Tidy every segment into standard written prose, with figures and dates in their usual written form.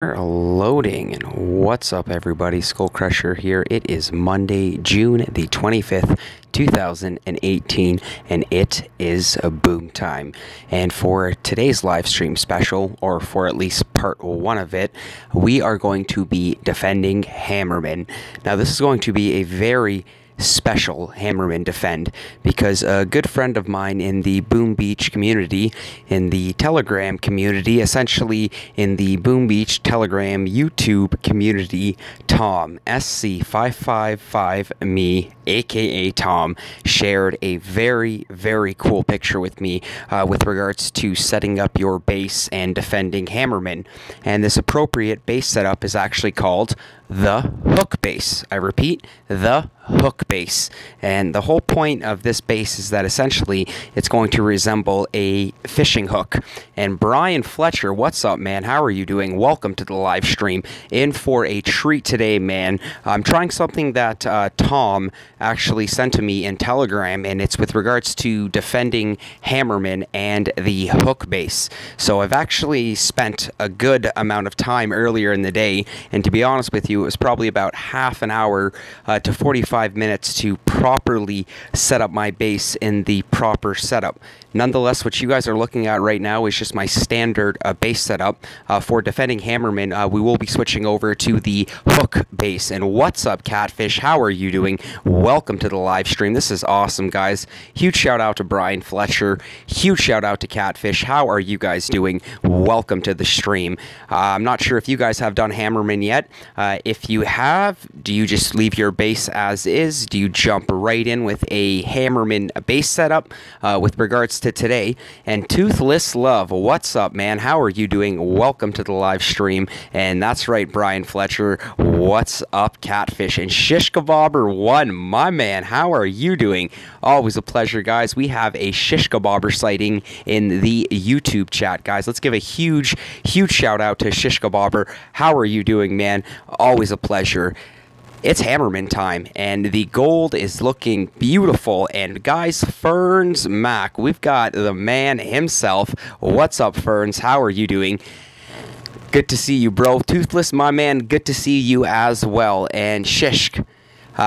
Loading. And what's up, everybody? Skull Crusher here. It is Monday, June the 25th, 2018, and it is a boom time. And for today's live stream special, or for at least part one of it, we are going to be defending Hammerman. Now, this is going to be a very special Hammerman defend, because a good friend of mine in the Boom Beach community, in the Telegram community, essentially in the Boom Beach Telegram YouTube community, Tom, SC555me, aka Tom, shared a very, very cool picture with me with regards to setting up your base and defending Hammerman. And this appropriate base setup is actually called the hook base. I repeat, the hook base. And the whole point of this base is that essentially it's going to resemble a fishing hook. And Brian Fletcher, what's up, man? How are you doing? Welcome to the live stream. In for a treat today, man. I'm trying something that Tom actually sent to me in Telegram, and it's with regards to defending Hammerman and the hook base. So I've actually spent a good amount of time earlier in the day, and to be honest with you, it was probably about half an hour to 45 minutes to properly set up my base in the proper setup. Nonetheless, what you guys are looking at right now is just my standard base setup. For defending Hammerman, we will be switching over to the hook base. And what's up, Catfish? How are you doing? Welcome to the live stream. This is awesome, guys. Huge shout out to Brian Fletcher. Huge shout out to Catfish. How are you guys doing? Welcome to the stream. I'm not sure if you guys have done Hammerman yet. If you have, do you just leave your base as is? Do you jump right in with a Hammerman base setup with regards to today? And Toothless Love, what's up, man? How are you doing? Welcome to the live stream. And that's right, Brian Fletcher. What's up, Catfish? And Shish Kebabber 1, my man, how are you doing? Always a pleasure, guys. We have a Shish Kebabber sighting in the YouTube chat, guys. Let's give a huge shout out to Shish Kebabber. How are you doing, man? Always a pleasure. It's Hammerman time, and the gold is looking beautiful. And guys, Ferns Mac, we've got the man himself. What's up, Ferns? How are you doing? Good to see you, bro. Toothless, my man, good to see you as well. And Shishk.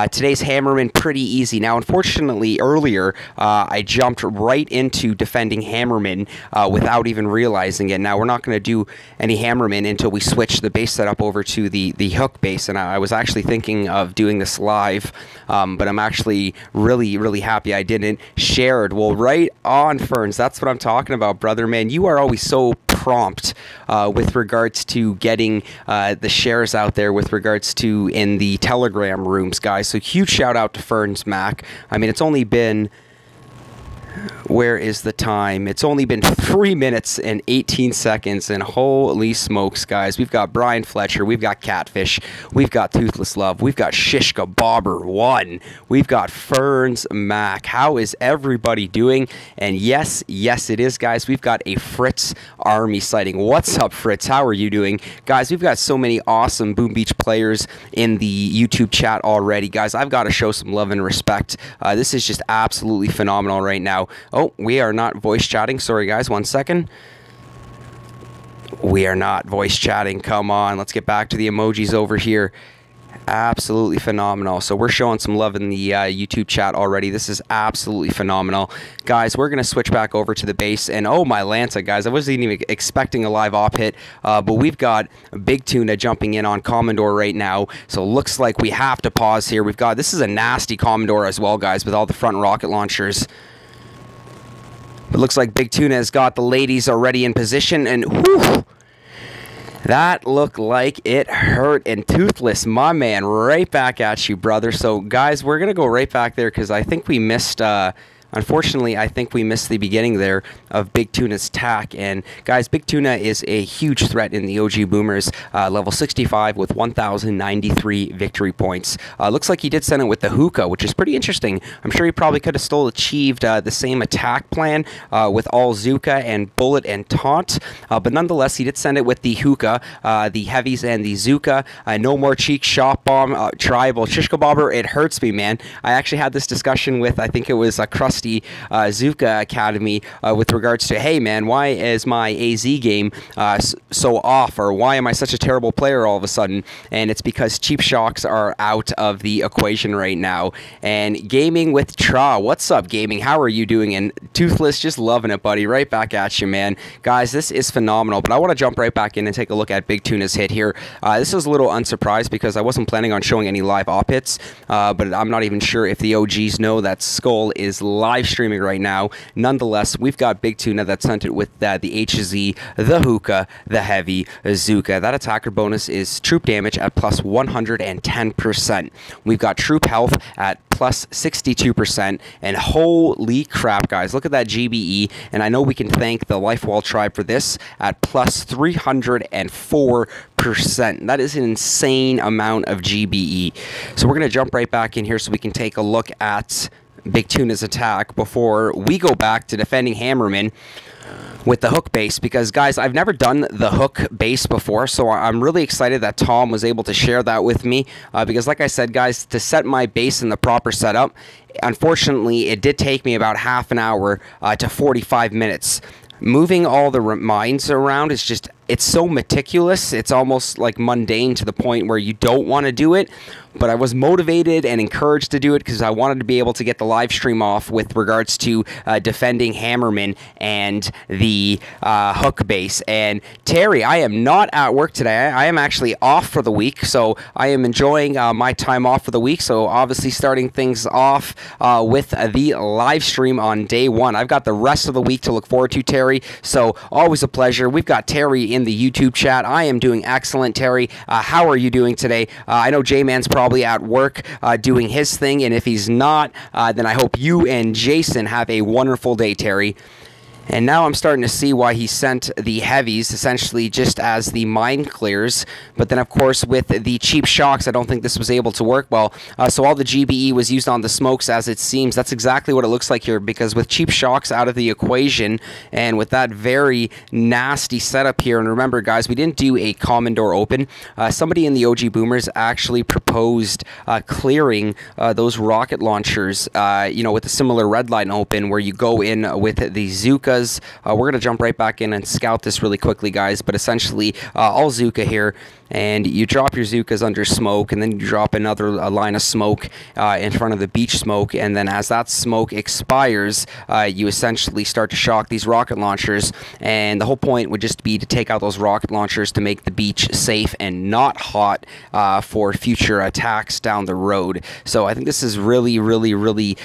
Today's Hammerman pretty easy. Now, unfortunately, earlier, I jumped right into defending Hammerman without even realizing it. Now, we're not going to do any Hammerman until we switch the base setup over to the hook base, and I was actually thinking of doing this live, but I'm actually really happy I didn't. Shared. Well, right on, Ferns. That's what I'm talking about, brother, man. You are always so prompt with regards to getting the shares out there with regards to in the Telegram rooms, guys. So huge shout out to Ferns Mac. I mean, it's only been, where is the time? It's only been 3 minutes and 18 seconds, and holy smokes, guys. We've got Brian Fletcher, we've got Catfish, we've got Toothless Love, we've got Shish Kebabber 1, we've got Ferns Mac. How is everybody doing? And yes, it is, guys. We've got a Fritz Army sighting. What's up, Fritz? How are you doing? Guys, we've got so many awesome Boom Beach players in the YouTube chat already. Guys, I've got to show some love and respect. This is just absolutely phenomenal right now. Oh, we are not voice chatting. Sorry, guys. 1 second. We are not voice chatting. Come on. Let's get back to the emojis over here. Absolutely phenomenal. So we're showing some love in the YouTube chat already. This is absolutely phenomenal. Guys, we're going to switch back over to the base. And oh, my Lanta, guys. I wasn't even expecting a live op hit. But we've got Big Tuna jumping in on Commodore right now. So it looks like we have to pause here. We've got, this is a nasty Commodore as well, guys, with all the front rocket launchers. It looks like Big Tuna has got the ladies already in position, and whew, that looked like it hurt. And Toothless, my man, right back at you, brother. So, guys, we're going to go right back there because I think we missed unfortunately, I think we missed the beginning there of Big Tuna's tack. And guys, Big Tuna is a huge threat in the OG Boomers, level 65 with 1,093 victory points. Looks like he did send it with the hookah, which is pretty interesting. I'm sure he probably could have still achieved the same attack plan with all Zuka and Bullet and Taunt. But nonetheless, he did send it with the hookah, the heavies and the Zuka. No more cheek shot bomb, tribal. Shish Kebabber, it hurts me, man. I actually had this discussion with, I think it was Crust nasty Zuka Academy with regards to, hey man, why is my AZ game so off, or why am I such a terrible player all of a sudden? And it's because cheap shocks are out of the equation right now. And Gaming with Tra, what's up, Gaming? How are you doing? And Toothless, just loving it, buddy. Right back at you, man. Guys, this is phenomenal, but I want to jump right back in and take a look at Big Tuna's hit here. This is a little unsurprised because I wasn't planning on showing any live op hits, but I'm not even sure if the OGs know that Skull is live streaming right now. Nonetheless, we've got Big Tuna that sent it with the HZ, the Hookah, the Heavy, Zuka. That attacker bonus is troop damage at plus 110%. We've got troop health at plus 62%, and holy crap, guys, look at that GBE, and I know we can thank the Lifewall tribe for this at plus 304%. That is an insane amount of GBE. So we're going to jump right back in here so we can take a look at Big Tuna's attack before we go back to defending Hammerman with the hook base, because guys, I've never done the hook base before, so I'm really excited that Tom was able to share that with me, because like I said, guys, to set my base in the proper setup, unfortunately it did take me about half an hour to 45 minutes. Moving all the mines around is just, it's so meticulous, it's almost like mundane to the point where you don't want to do it, but I was motivated and encouraged to do it because I wanted to be able to get the live stream off with regards to defending Hammerman and the hook base. And Terry, I am not at work today. I am actually off for the week, so I am enjoying my time off for the week. So obviously starting things off with the live stream on day one. I've got the rest of the week to look forward to, Terry, so always a pleasure. We've got Terry in the YouTube chat. I am doing excellent, Terry. How are you doing today? I know J-Man's probably at work doing his thing, and if he's not, then I hope you and Jason have a wonderful day, Terry. And now I'm starting to see why he sent the heavies, essentially just as the mine clears. But then, of course, with the cheap shocks, I don't think this was able to work well. So all the GBE was used on the smokes, as it seems. That's exactly what it looks like here, because with cheap shocks out of the equation, and with that very nasty setup here, and remember, guys, we didn't do a common door open. Somebody in the OG Boomers actually proposed clearing those rocket launchers, you know, with a similar red line open, where you go in with the Zukas. We're going to jump right back in and scout this really quickly, guys, but essentially all Zuka here, and you drop your Zukas under smoke, and then you drop another line of smoke in front of the beach smoke, and then as that smoke expires, you essentially start to shock these rocket launchers, and the whole point would just be to take out those rocket launchers to make the beach safe and not hot for future attacks down the road. So I think this is really, really, really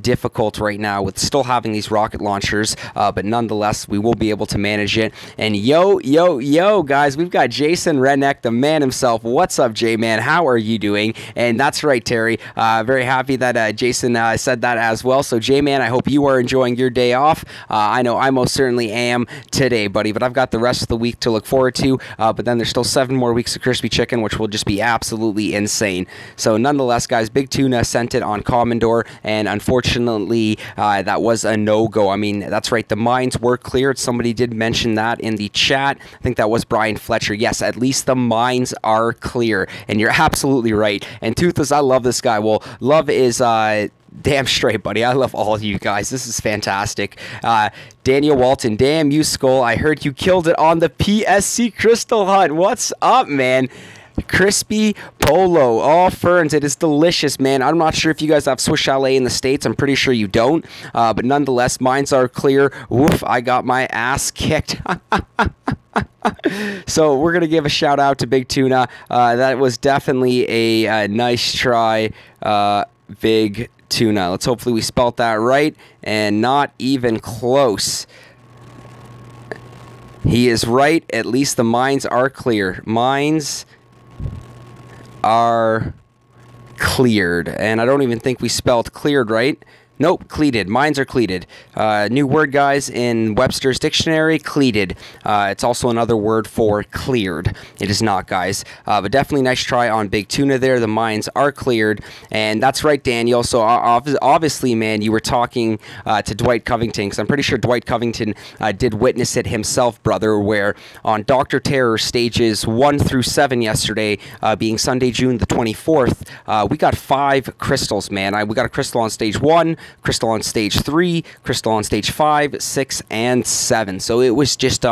difficult right now with still having these rocket launchers, but nonetheless, we will be able to manage it. And yo, guys, we've got Jason Redneck, the man himself. What's up, J-Man? How are you doing? And that's right, Terry. Very happy that Jason said that as well. So, J-Man, I hope you are enjoying your day off. I know I most certainly am today, buddy, but I've got the rest of the week to look forward to. But then there's still 7 more weeks of Crispy Chicken, which will just be absolutely insane. So, nonetheless, guys, Big Tuna sent it on Common Door, and unfortunately, that was a no-go. I mean, that's right. The mines were cleared. Somebody did mention that in the chat. I think that was Brian Fletcher. Yes, at least the mines are clear, and you're absolutely right. And Toothless, I love this guy. Well, love is damn straight, buddy. I love all of you guys. This is fantastic. Daniel Walton, damn you, Skull. I heard you killed it on the PSC Crystal Hunt. What's up, man? Crispy Polo, all ferns. It is delicious, man. I'm not sure if you guys have Swiss Chalet in the States. I'm pretty sure you don't. But nonetheless, mines are clear. Woof, I got my ass kicked. So we're going to give a shout out to Big Tuna. That was definitely a nice try, Big Tuna. Let's hopefully we spelt that right, and not even close. He is right. At least the mines are clear. Mines are cleared, and I don't even think we spelled cleared right. Nope, cleated. Mines are cleated. New word, guys, in Webster's dictionary, cleated. It's also another word for cleared. It is not, guys. But definitely nice try on Big Tuna there. The mines are cleared. And that's right, Daniel. So obviously, man, you were talking to Dwight Covington, because I'm pretty sure Dwight Covington did witness it himself, brother, where on Dr. Terror stages 1 through 7 yesterday, being Sunday, June the 24th, we got 5 crystals, man. We got a crystal on stage 1, crystal on stage 3, crystal on stage 5, 6, and 7. So it was just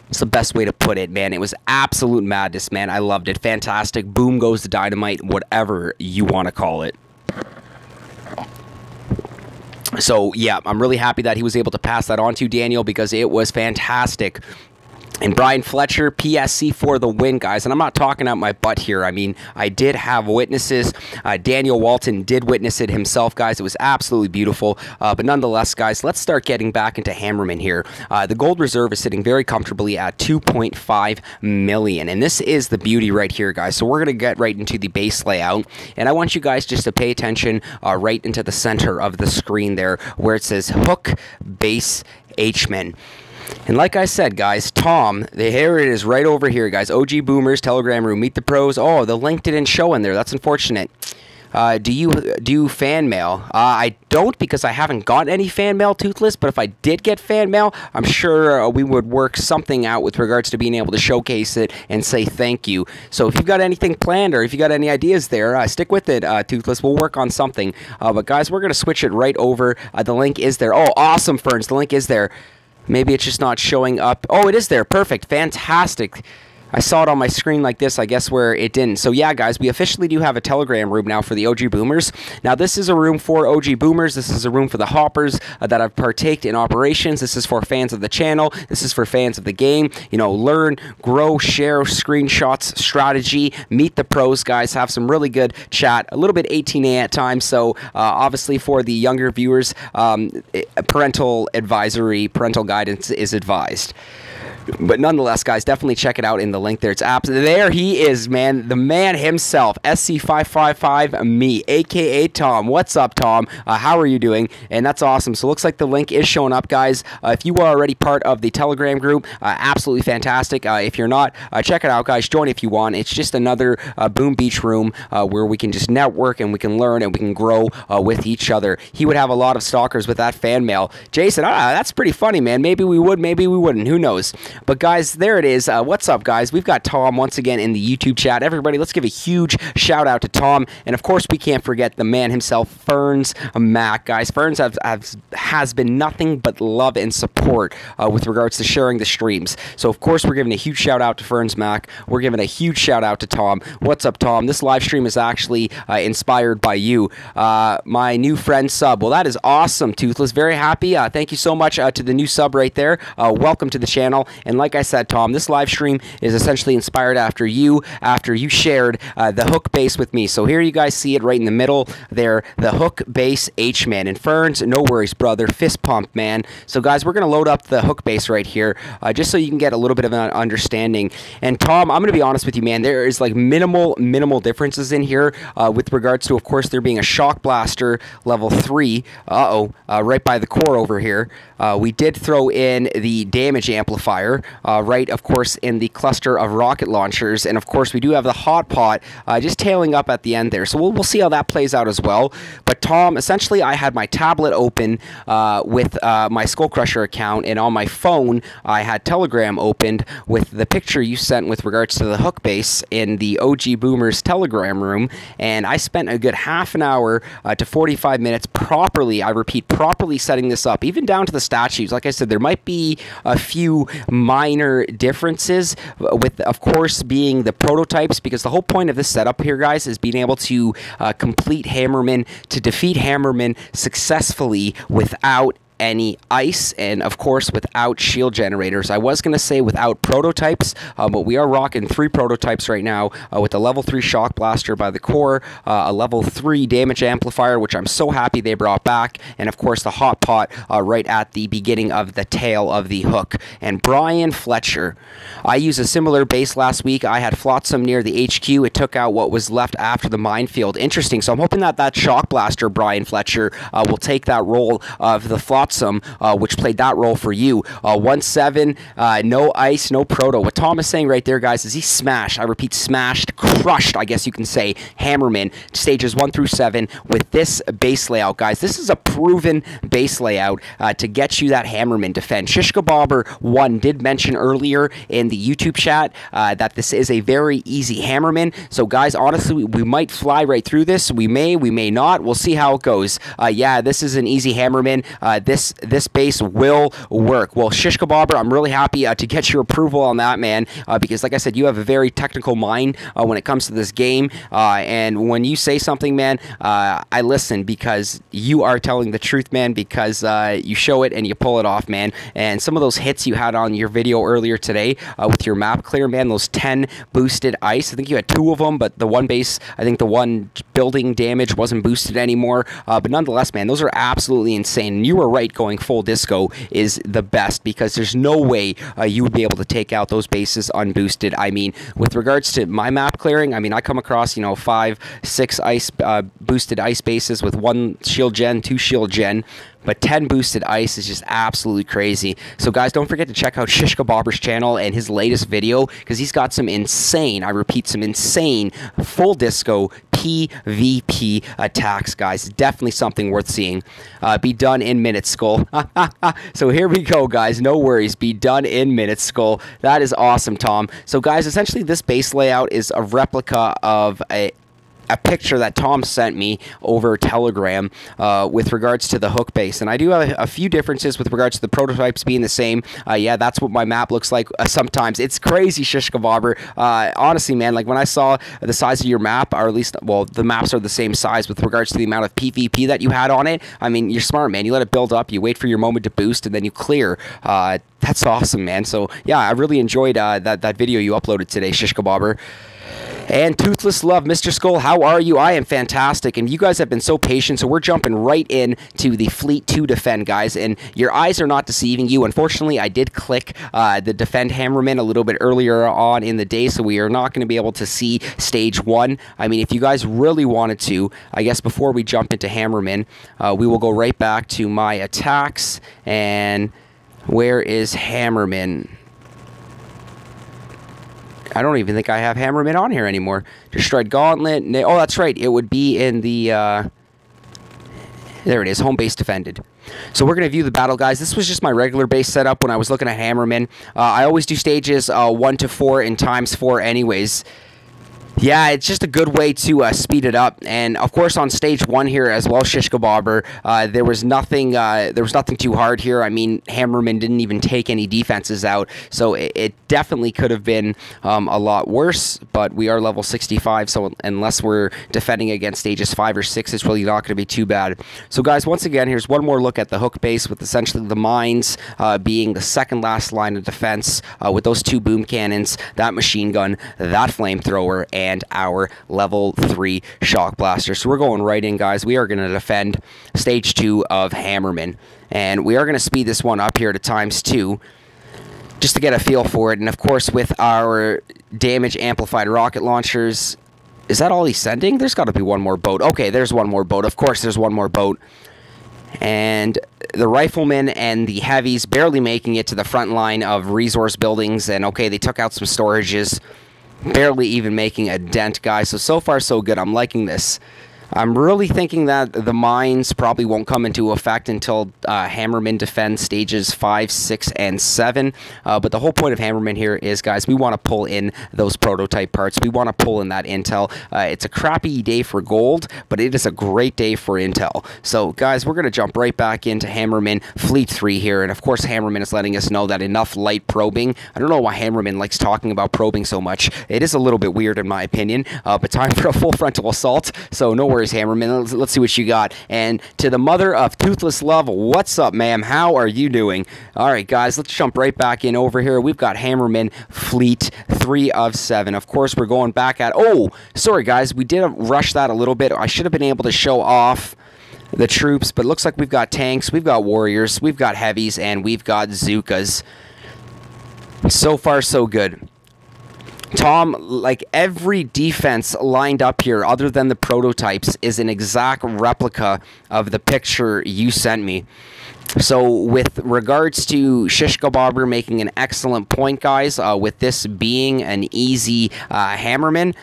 it's the best way to put it, man. It was absolute madness, man. I loved it. Fantastic. Boom goes the dynamite, whatever you want to call it. So, yeah, I'm really happy that he was able to pass that on to Daniel because it was fantastic. And Brian Fletcher, PSC for the win, guys. And I'm not talking out my butt here. I mean, I did have witnesses. Daniel Walton did witness it himself, guys. It was absolutely beautiful. But nonetheless, guys, let's start getting back into Hammerman here. The gold reserve is sitting very comfortably at 2.5 million. And this is the beauty right here, guys. So we're going to get right into the base layout. And I want you guys just to pay attention right into the center of the screen there where it says Hook Base H-Men. And like I said, guys, Tom, here it is right over here, guys. OG Boomers, Telegram Room, Meet the Pros. Oh, the link didn't show in there. That's unfortunate. Do you do fan mail? I don't because I haven't got any fan mail, Toothless, but if I did get fan mail, I'm sure we would work something out with regards to being able to showcase it and say thank you. So if you've got anything planned or if you got any ideas there, stick with it, Toothless. We'll work on something. But guys, we're going to switch it right over. The link is there. Oh, awesome, Ferns. The link is there. Maybe it's just not showing up. Oh, it is there. Perfect. Fantastic. I saw it on my screen like this, I guess, where it didn't. So, yeah, guys, we officially do have a Telegram room now for the OG Boomers. Now, this is a room for OG Boomers. This is a room for the hoppers that have partaked in operations. This is for fans of the channel. This is for fans of the game. You know, learn, grow, share, screenshots, strategy, meet the pros, guys. Have some really good chat. A little bit 18A at times. So, obviously, for the younger viewers, parental advisory, parental guidance is advised. But nonetheless, guys, definitely check it out in the link there. It's there he is, man. The man himself, SC555 me, a.k.a. Tom. What's up, Tom? How are you doing? And that's awesome. So it looks like the link is showing up, guys. If you are already part of the Telegram group, absolutely fantastic. If you're not, check it out, guys. Join if you want. It's just another Boom Beach room where we can just network and we can learn and we can grow with each other. He would have a lot of stalkers with that fan mail. Jason, that's pretty funny, man. Maybe we would, maybe we wouldn't. Who knows? But guys, there it is. What's up, guys? We've got Tom once again in the YouTube chat. Everybody, let's give a huge shout out to Tom. And of course, we can't forget the man himself, Ferns Mac. Guys, Ferns has been nothing but love and support with regards to sharing the streams. So of course, we're giving a huge shout out to Ferns Mac. We're giving a huge shout out to Tom. What's up, Tom? This live stream is actually inspired by you. My new friend sub. Well, that is awesome, Toothless. Very happy. Thank you so much to the new sub right there. Welcome to the channel. And like I said, Tom, this live stream is essentially inspired after you shared the hook base with me. So here you guys see it right in the middle there, the hook base H-Man. And Ferns, no worries, brother. Fist pump, man. So guys, we're going to load up the hook base right here just so you can get a little bit of an understanding. And Tom, I'm going to be honest with you, man. There is like minimal differences in here with regards to, of course, there being a shock blaster level 3. Right by the core over here. We did throw in the damage amplifier. Right, of course, in the cluster of rocket launchers. And, of course, we do have the hot pot just tailing up at the end there. So we'll see how that plays out as well. But, Tom, essentially, I had my tablet open with my Skull Crusher account. And on my phone, I had Telegram opened with the picture you sent with regards to the hook base in the OG Boomers Telegram room. And I spent a good half an hour to 45 minutes properly, I repeat, properly setting this up, even down to the statues. Like I said, there might be a few minor differences with, of course, being the prototypes, because the whole point of this setup here, guys, is being able to complete Hammerman, to defeat Hammerman successfully without any ice, and of course without shield generators. I was going to say without prototypes, but we are rocking 3 prototypes right now with a level 3 shock blaster by the core, a level 3 damage amplifier, which I'm so happy they brought back, and of course the hot pot right at the beginning of the tail of the hook. And Brian Fletcher, I used a similar base last week. I had Flotsam near the HQ. It took out what was left after the minefield. Interesting. So I'm hoping that that shock blaster, Brian Fletcher, will take that role of the Flotsam flotsam, which played that role for you. 1-7, no ice, no proto. What Tom is saying right there, guys, is he smashed, I repeat, smashed, crushed, I guess you can say, Hammerman stages 1 through 7 with this base layout, guys. This is a proven base layout to get you that Hammerman defense. ShishkaBobber1 did mention earlier in the YouTube chat that this is a very easy Hammerman. So, guys, honestly, we might fly right through this. We may not. We'll see how it goes. Yeah, this is an easy Hammerman. This base will work. Well, ShishkaBobber, I'm really happy to get your approval on that, man, because, like I said, you have a very technical mind when it comes to this game, and when you say something, man, I listen because you are telling the truth, man, because you show it and you pull it off, man. And some of those hits you had on your video earlier today with your map clear, man, those 10 boosted ice, I think you had 2 of them, but the one base, I think the one building damage wasn't boosted anymore, but nonetheless, man, those are absolutely insane. And you were right, going full disco is the best, because there's no way you would be able to take out those bases unboosted. I mean, with regards to my map clearing, I mean, I come across, 5, 6 ice boosted ice bases with 1 shield gen, 2 shield gen, but 10 boosted ice is just absolutely crazy. So, guys, don't forget to check out ShishkaBobber's channel and his latest video, because he's got some insane, I repeat, some insane full disco PvP attacks, guys. Definitely something worth seeing. Be done in minutes, Skull. So here we go, guys. No worries. Be done in minutes, Skull. That is awesome, Tom. So, guys, essentially this base layout is a replica of a picture that Tom sent me over Telegram with regards to the hook base. And I do have a few differences with regards to the prototypes being the same. Yeah, that's what my map looks like sometimes. It's crazy, ShishkaBobber. Honestly, man, like when I saw the size of your map, or at least, well, the maps are the same size with regards to the amount of PvP that you had on it. I mean, you're smart, man. You let it build up, you wait for your moment to boost, and then you clear. That's awesome, man. So, yeah, I really enjoyed that video you uploaded today, ShishkaBobber. And Toothless Love, Mr. Skull, how are you? I am fantastic, and you guys have been so patient, so we're jumping right in to the Fleet 2 defend, guys, and your eyes are not deceiving you. Unfortunately, I did click the defend Hammerman a little bit earlier on in the day, so we are not going to be able to see Stage 1. I mean, if you guys really wanted to, I guess before we jump into Hammerman, we will go right back to my attacks, and where is Hammerman? I don't even think I have Hammerman on here anymore. Destroyed Gauntlet. Oh, that's right. It would be in the... there it is. Home base defended. So we're going to view the battle, guys. This was just my regular base setup when I was looking at Hammerman. I always do stages 1 to 4 and × 4 anyways. Yeah, it's just a good way to speed it up, and of course on stage 1 here as well, ShishkaBobber, there was nothing too hard here. I mean, Hammerman didn't even take any defenses out, so it definitely could have been a lot worse. But we are level 65, so unless we're defending against stages 5 or 6, it's really not going to be too bad. So, guys, once again, here's one more look at the hook base with essentially the mines being the second last line of defense with those 2 boom cannons, that machine gun, that flamethrower, and our level 3 shock blaster. So we're going right in, guys. We are going to defend stage 2 of Hammerman, and we are going to speed this one up here to ×2 just to get a feel for it. And of course, with our damage amplified rocket launchers, is that all he's sending? There's got to be one more boat. Okay, there's one more boat. Of course there's one more boat. And the riflemen and the heavies barely making it to the front line of resource buildings, and okay, they took out some storages, barely even making a dent, guys. So far, so good. I'm liking this. I'm really thinking that the mines probably won't come into effect until Hammerman defends stages 5, 6, and 7. But the whole point of Hammerman here is, guys, we want to pull in those prototype parts. We want to pull in that intel. It's a crappy day for gold, but it is a great day for intel. So, guys, we're going to jump right back into Hammerman Fleet 3 here. And, of course, Hammerman is letting us know that enough light probing. I don't know why Hammerman likes talking about probing so much. It is a little bit weird, in my opinion. But time for a full frontal assault. So, no worries, Hammerman. Let's see what you got. And to the mother of Toothless Love, what's up, ma'am? How are you doing? All right, guys, let's jump right back in over here. We've got Hammerman Fleet 3 of 7. Of course, we're going back at... Oh, sorry, guys. We did rush that a little bit. I should have been able to show off the troops, but it looks like we've got tanks, we've got warriors, we've got heavies, and we've got Zookas. So far, so good. Tom, like every defense lined up here, other than the prototypes, is an exact replica of the picture you sent me. So with regards to Shish Kebabber making an excellent point, guys, with this being an easy Hammerman,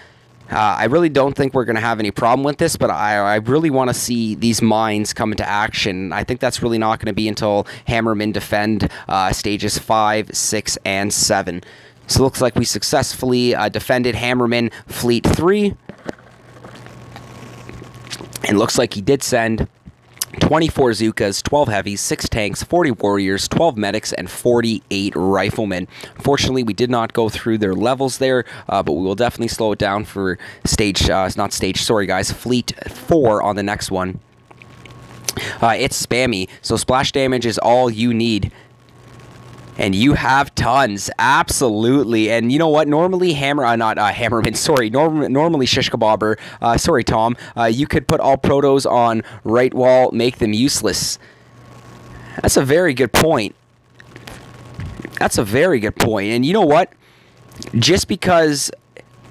I really don't think we're going to have any problem with this, but I really want to see these mines come into action. I think that's really not going to be until Hammerman defend stages 5, 6, and 7. So it looks like we successfully defended Hammerman Fleet 3. And looks like he did send 24 Zookas, 12 heavies, 6 tanks, 40 warriors, 12 medics, and 48 riflemen. Unfortunately, we did not go through their levels there, but we will definitely slow it down for Fleet 4 on the next one. It's spammy, so splash damage is all you need. And you have tons, absolutely. And you know what? Normally, Hammerman, sorry, normally Shish Kebabber, sorry, Tom, you could put all protos on right wall, make them useless. That's a very good point. That's a very good point. And you know what? Just because...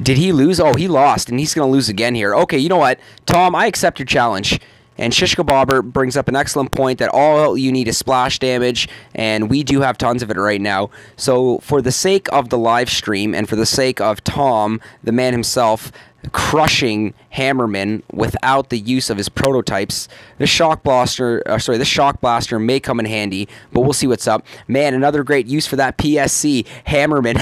Did he lose? Oh, he lost, and he's going to lose again here. Okay, you know what? Tom, I accept your challenge. And Shish Kebabber brings up an excellent point that all you need is splash damage, and we do have tons of it right now. So for the sake of the live stream, and for the sake of Tom, the man himself, crushing Hammerman without the use of his prototypes, this shock blaster may come in handy, but we'll see what's up. Man, another great use for that PSC, Hammerman.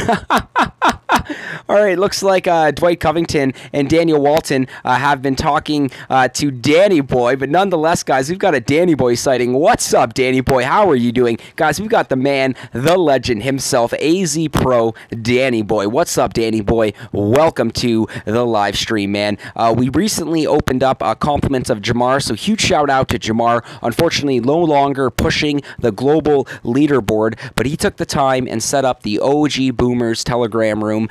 Alright, looks like Dwight Covington and Daniel Walton have been talking to Danny Boy, but nonetheless, guys, we've got a Danny Boy sighting. What's up, Danny Boy? How are you doing? Guys, we've got the man, the legend himself, AZ Pro Danny Boy. What's up, Danny Boy? Welcome to the live stream, man. We recently opened up compliments of Jamar, so huge shout out to Jamar. Unfortunately, no longer pushing the global leaderboard, but he took the time and set up the OG Boomers Telegram room,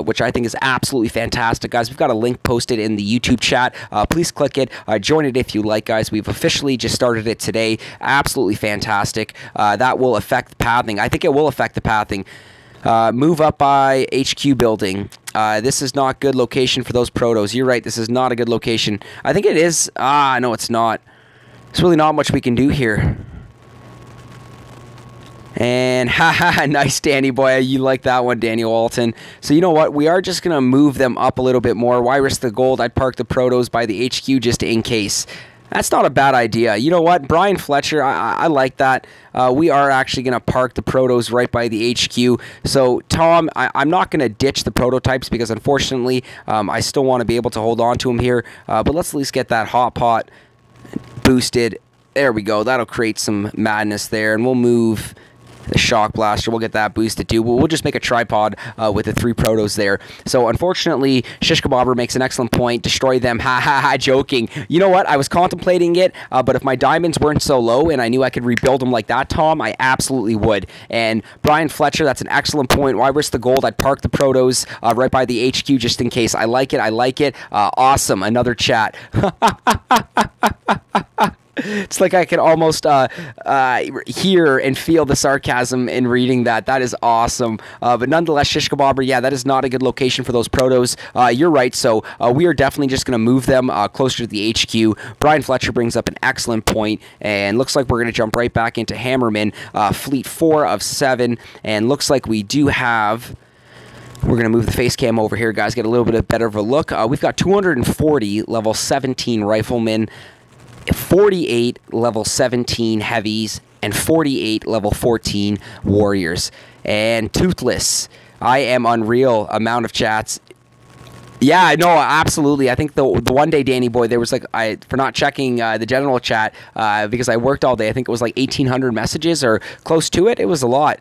which I think is absolutely fantastic, guys. We've got a link posted in the YouTube chat. Please click it. Join it if you like, guys. We've officially just started it today. Absolutely fantastic. That will affect the pathing. I think it will affect the pathing. Move up by HQ building. This is not good location for those protos. You're right. This is not a good location. I think it is. No, it's not. There's really not much we can do here. And haha, nice, Danny Boy. You like that one, Daniel Walton. So you know what? We are just going to move them up a little bit more. Why risk the gold? I'd park the protos by the HQ just in case. That's not a bad idea. You know what? Brian Fletcher, I like that. We are actually going to park the protos right by the HQ. So, Tom, I'm not going to ditch the prototypes because, unfortunately, I still want to be able to hold on to them here. But let's at least get that hot pot boosted. There we go. That'll create some madness there. And we'll move the shock blaster. We'll get that boosted too. We'll just make a tripod with the 3 protos there. So unfortunately, Shish Kebabber makes an excellent point. Destroy them. Ha ha ha. Joking. You know what? I was contemplating it, but if my diamonds weren't so low and I knew I could rebuild them like that, Tom, I absolutely would. And Brian Fletcher, that's an excellent point. Why risk the gold? I'd park the protos right by the HQ just in case. I like it. I like it. Awesome. Another chat. It's like I can almost hear and feel the sarcasm in reading that. That is awesome. But nonetheless, Shish Kebabber, yeah, that is not a good location for those protos. You're right. So we are definitely just going to move them closer to the HQ. Brian Fletcher brings up an excellent point, and looks like we're going to jump right back into Hammerman, Fleet 4 of 7, and looks like we do have... We're going to move the face cam over here, guys, get a little bit better of a look. We've got 240 level 17 riflemen, 48 level 17 heavies, and 48 level 14 warriors. And Toothless, I am unreal amount of chats. Yeah, no, absolutely. I think the one day, Danny Boy, there was like, for not checking the general chat, because I worked all day, I think it was like 1,800 messages or close to it. It was a lot.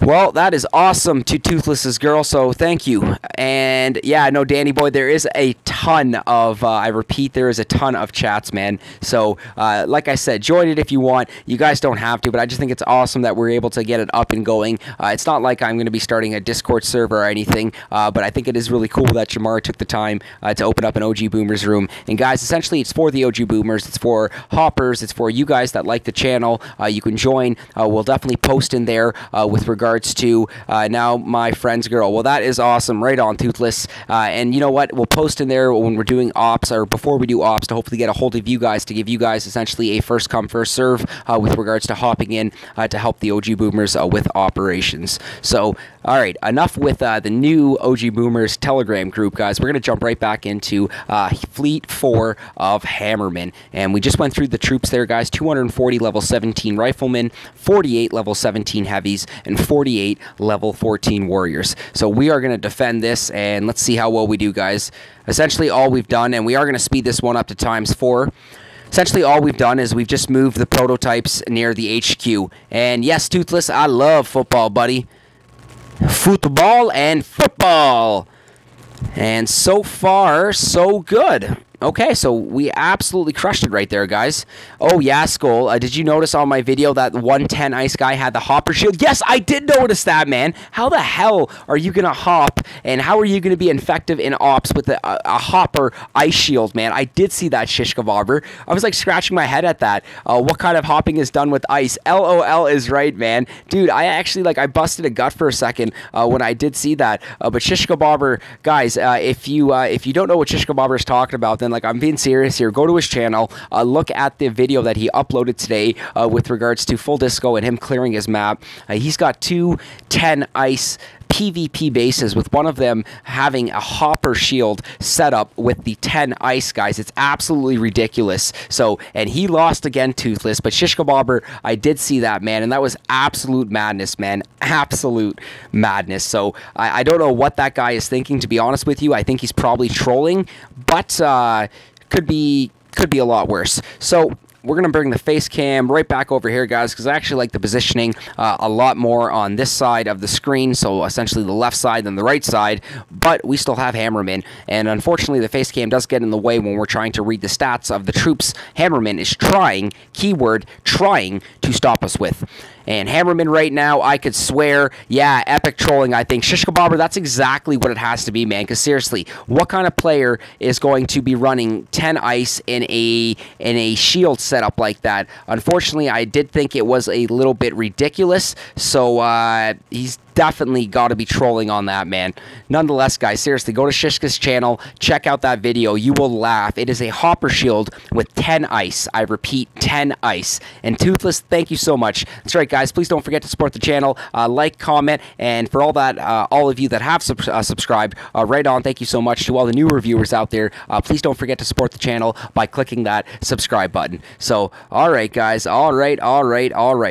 Well, that is awesome to Toothless's girl, so thank you. And yeah, no, Danny Boy, there is a ton of, I repeat, there is a ton of chats, man. So, like I said, join it if you want. You guys don't have to, but I just think it's awesome that we're able to get it up and going. It's not like I'm going to be starting a Discord server or anything, but I think it is really cool that Jamar took the time to open up an OG Boomers room. And guys, essentially, it's for the OG Boomers. It's for hoppers. It's for you guys that like the channel. You can join. We'll definitely post in there with with regards to now my friend's girl. Well, that is awesome. Right on, Toothless. And you know what? We'll post in there when we're doing ops, or before we do ops, to hopefully get a hold of you guys, to give you guys essentially a first come, first serve with regards to hopping in to help the OG Boomers with operations. So, all right, enough with the new OG Boomers Telegram group, guys. We're going to jump right back into Fleet 4 of Hammerman. And we just went through the troops there, guys. 240 level 17 riflemen, 48 level 17 heavies, and 48 level 14 warriors. So we are going to defend this, and let's see how well we do, guys. Essentially all we've done, and we are going to speed this one up to ×4. Essentially all we've done is we've just moved the prototypes near the HQ. And yes, Toothless, I love football, buddy. Football and football. And so far, so good. Okay, so we absolutely crushed it right there, guys. Oh, yeah, Skull. Did you notice on my video that 110 ice guy had the hopper shield? Yes, I did notice that, man. How the hell are you going to hop, and how are you going to be effective in ops with a hopper ice shield, man? I did see that, shish kebabber. I was, like, scratching my head at that. What kind of hopping is done with ice? LOL is right, man. Dude, I actually, like, I busted a gut for a second when I did see that. But shish kebabber, guys, if you don't know what shish kebabber is talking about, then, like, I'm being serious here. Go to his channel, look at the video that he uploaded today with regards to Full Disco and him clearing his map. He's got 2 10 ice PvP bases, with one of them having a hopper shield set up with the 10 ice, guys. It's absolutely ridiculous. So, and he lost again, Toothless, but shish kebabber, I did see that, man, and that was absolute madness, man. Absolute madness. So I don't know what that guy is thinking, to be honest with you. I think he's probably trolling, but could be a lot worse. So we're going to bring the face cam right back over here, guys, because I actually like the positioning a lot more on this side of the screen, so essentially the left side than the right side, but we still have Hammerman, and unfortunately the face cam does get in the way when we're trying to read the stats of the troops Hammerman is trying, keyword, trying to stop us with. And Hammerman right now, I could swear, yeah, epic trolling, I think. Shish kebabber, that's exactly what it has to be, man. Because seriously, what kind of player is going to be running 10 ice in a shield setup like that? Unfortunately, I did think it was a little bit ridiculous. So he's definitely got to be trolling on that, man. Nonetheless, guys, seriously, go to Shishka's channel, check out that video. You will laugh. It is a hopper shield with 10 ice. I repeat, 10 ice. And Toothless, thank you so much. That's right, guys. Please don't forget to support the channel. Like, comment, and for all of you that have subscribed, right on, thank you so much. To all the new reviewers out there, please don't forget to support the channel by clicking that subscribe button. So, all right, guys. All right.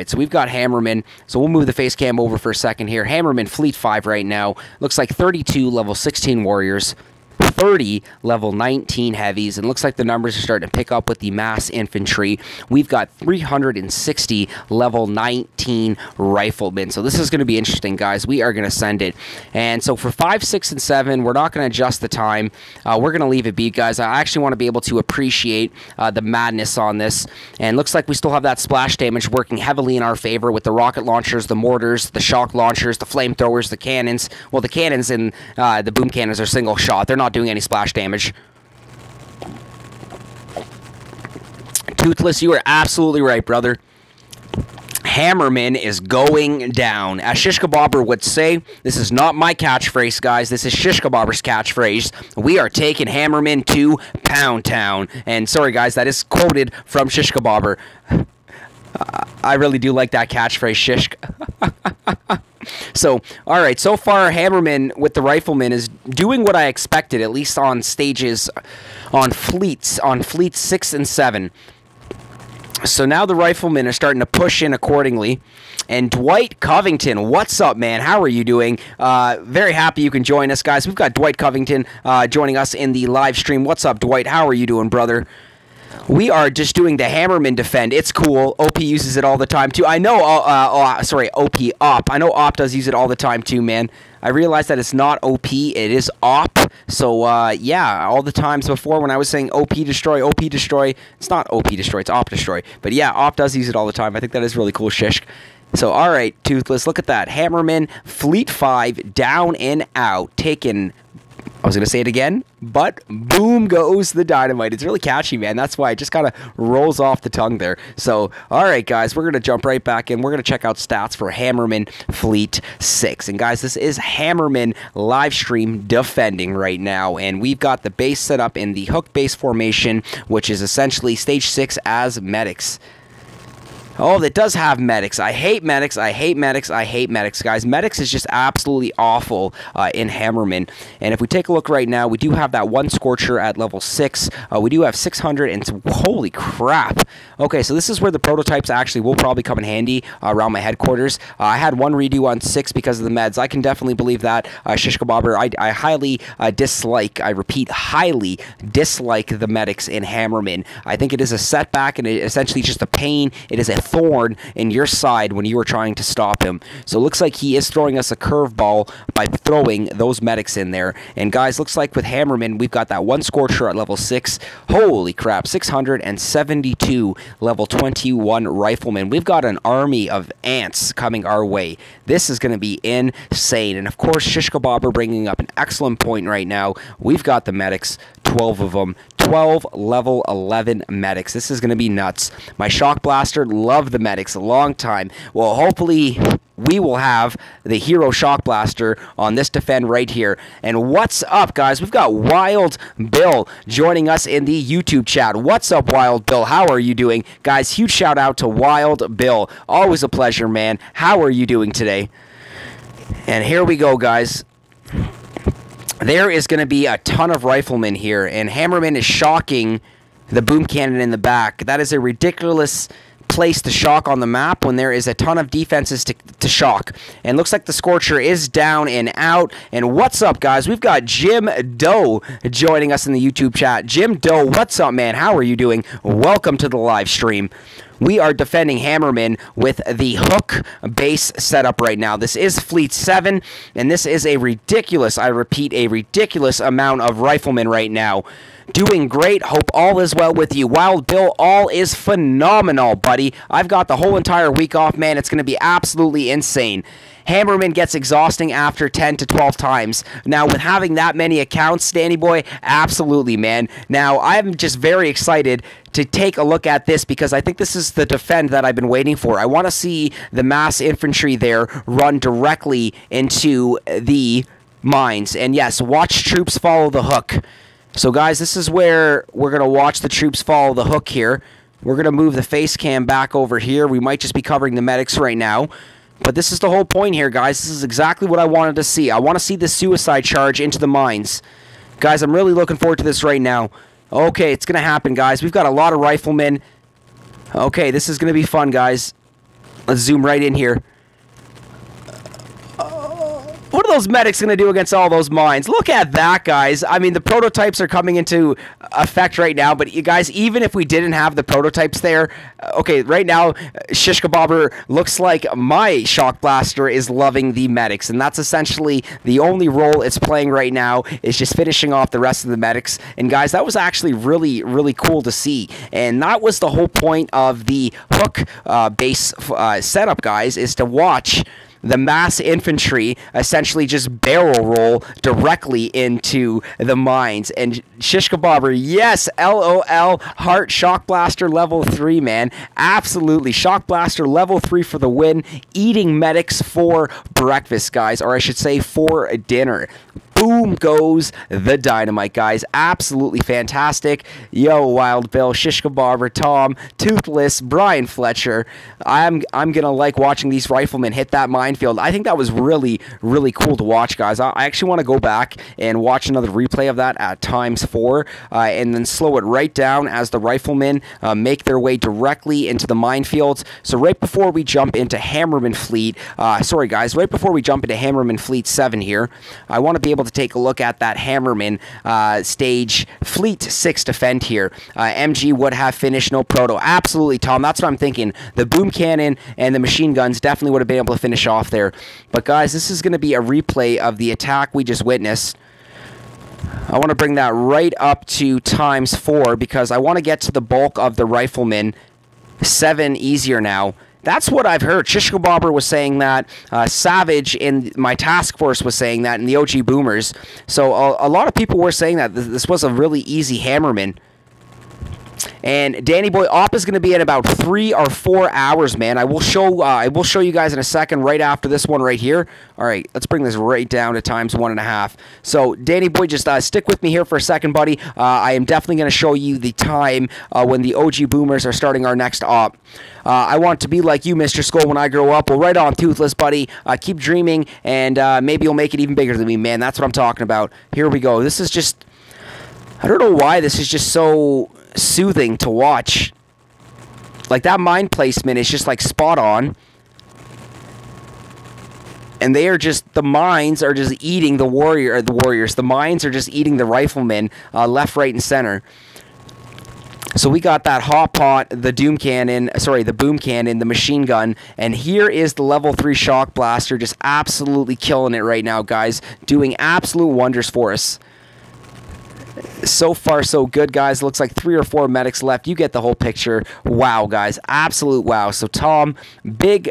So we've got Hammerman. So we'll move the face cam over for a second here. Hammerman Fleet 5 right now. Looks like 32 level 16 warriors, 30 level 19 heavies, and looks like the numbers are starting to pick up with the mass infantry. We've got 360 level 19 riflemen. So this is going to be interesting, guys. We are going to send it. And so for 5, 6, and 7, we're not going to adjust the time. We're going to leave it be, guys. I actually want to be able to appreciate the madness on this. And looks like we still have that splash damage working heavily in our favor with the rocket launchers, the mortars, the shock launchers, the flamethrowers, the cannons. Well, the cannons and the boom cannons are single shot. They're not doing any splash damage. Toothless, you are absolutely right, brother. Hammerman is going down. As Shish Kebabber would say, this is not my catchphrase, guys. This is Shish Kebabber's catchphrase. We are taking Hammerman to Pound Town. And sorry, guys, that is quoted from Shish Kebabber. I really do like that catchphrase, Shish. So, all right, so far Hammerman with the rifleman is doing what I expected, at least on stages, on fleets 6 and 7. So now the riflemen are starting to push in accordingly. And Dwight Covington, what's up, man? How are you doing? Very happy you can join us, guys. We've got Dwight Covington joining us in the live stream. What's up, Dwight? How are you doing, brother? We are just doing the Hammerman defend. It's cool. OP uses it all the time, too. I know, sorry, OP, OP. I know OP does use it all the time, too, man. I realized that it's not OP, it is OP. So, yeah, all the times before when I was saying OP destroy, it's not OP destroy, it's OP destroy. But, yeah, OP does use it all the time. I think that is really cool, Shish. So, all right, Toothless, look at that. Hammerman, Fleet 5, down and out, taking... I was going to say it again, but boom goes the dynamite. It's really catchy, man. That's why it just kind of rolls off the tongue there. So, all right, guys, we're going to jump right back in. We're going to check out stats for Hammerman Fleet 6. And, guys, this is Hammerman live stream defending right now. And we've got the base set up in the hook base formation, which is essentially stage 6 as medics. Oh, that does have medics. I hate medics. I hate medics. I hate medics, guys. Medics is just absolutely awful in Hammerman. And if we take a look right now, we do have that one Scorcher at level 6. We do have 600 and holy crap. Okay, so this is where the prototypes actually will probably come in handy around my headquarters. I had one redo on 6 because of the meds. I can definitely believe that. Shish Kebabber, I highly dislike, I repeat, highly dislike the medics in Hammerman. I think it is a setback and it essentially just a pain. It is a thorn in your side when you are trying to stop him. So it looks like he is throwing us a curveball by throwing those medics in there. And guys, looks like with Hammerman, we've got that one Scorcher at level 6. Holy crap, 672 level 21 Rifleman. We've got an army of ants coming our way. This is going to be insane. And of course, Shish Kebabber bringing up an excellent point right now. We've got the medics, 12 of them. 12 level 11 medics. This is going to be nuts. My Shock Blaster, love the medics a long time. Well, hopefully we will have the hero Shock Blaster on this defend right here. And what's up, guys? We've got Wild Bill joining us in the YouTube chat. What's up, Wild Bill? How are you doing? Guys, huge shout out to Wild Bill. Always a pleasure, man. How are you doing today? And here we go, guys. There is going to be a ton of riflemen here, and Hammerman is shocking the boom cannon in the back. That is a ridiculous place to shock on the map when there is a ton of defenses to shock. And looks like the Scorcher is down and out. And what's up, guys? We've got Jim Doe joining us in the YouTube chat. Jim Doe, what's up, man? How are you doing? Welcome to the live stream. We are defending Hammerman with the hook base setup right now. This is Fleet 7, and this is a ridiculous, I repeat, a ridiculous amount of riflemen right now. Doing great. Hope all is well with you. Wild Bill, all is phenomenal, buddy. I've got the whole entire week off, man. It's going to be absolutely insane. Hammerman gets exhausting after 10 to 12 times. Now, with having that many accounts, Danny Boy, absolutely, man. Now, I'm just very excited to take a look at this because I think this is the defend that I've been waiting for. I want to see the mass infantry there run directly into the mines. And yes, watch troops follow the hook. So, guys, this is where we're going to watch the troops follow the hook here. We're going to move the face cam back over here. We might just be covering the medics right now. But this is the whole point here, guys. This is exactly what I wanted to see. I want to see the suicide charge into the mines. Guys, I'm really looking forward to this right now. Okay, it's going to happen, guys. We've got a lot of riflemen. Okay, this is going to be fun, guys. Let's zoom right in here. What are those medics going to do against all those mines? Look at that, guys. I mean, the prototypes are coming into effect right now, but you guys, even if we didn't have the prototypes there, okay, right now, Shish Kebabber looks like my Shock Blaster is loving the medics, and that's essentially the only role it's playing right now, is just finishing off the rest of the medics. And guys, that was actually really, really cool to see, and that was the whole point of the hook base setup, guys, is to watch the mass infantry essentially just barrel roll directly into the mines. And Shish Kebabber, yes, LOL, Heart Shock Blaster level 3, man. Absolutely. Shock Blaster level 3 for the win. Eating medics for breakfast, guys, or I should say for dinner. Boom goes the dynamite, guys. Absolutely fantastic. Yo, Wild Bill, Shish Kebabber, Tom, Toothless, Brian Fletcher. I'm gonna like watching these riflemen hit that minefield. I think that was really, really cool to watch, guys. I actually want to go back and watch another replay of that at ×4, and then slow it right down as the riflemen make their way directly into the minefields. So right before we jump into Hammerman Fleet, sorry guys, right before we jump into Hammerman Fleet 7 here, I want to be able to take a look at that Hammerman stage Fleet 6 defend here. MG would have finished no proto. Absolutely, Tom. That's what I'm thinking. The boom cannon and the machine guns definitely would have been able to finish off there. But guys, this is going to be a replay of the attack we just witnessed. I want to bring that right up to ×4 because I want to get to the bulk of the riflemen 7 easier now. That's what I've heard. Shishko Bobber was saying that. Savage in my task force was saying that, and the OG Boomers. So a lot of people were saying that this was a really easy Hammerman. And Danny Boy Op is going to be in about 3 or 4 hours, man. I will show you guys in a second right after this one right here. All right, let's bring this right down to times 1.5. So Danny Boy, just stick with me here for a second, buddy. I am definitely going to show you the time when the OG Boomers are starting our next op. I want to be like you, Mr. Skull, when I grow up. Well, right on, Toothless, buddy. Keep dreaming, and maybe you'll make it even bigger than me, man. That's what I'm talking about. Here we go. This is just... I don't know why this is just so soothing to watch. Like, that mine placement is just like spot on, and they are just, the mines are just eating the warriors. The mines are just eating the riflemen left, right, and center. So we got that hot pot, the boom cannon, the machine gun, and here is the level 3 shock blaster, just absolutely killing it right now, guys, doing absolute wonders for us. So far, so good, guys. Looks like 3 or 4 medics left. You get the whole picture. Wow, guys. Absolute wow. So, Tom, big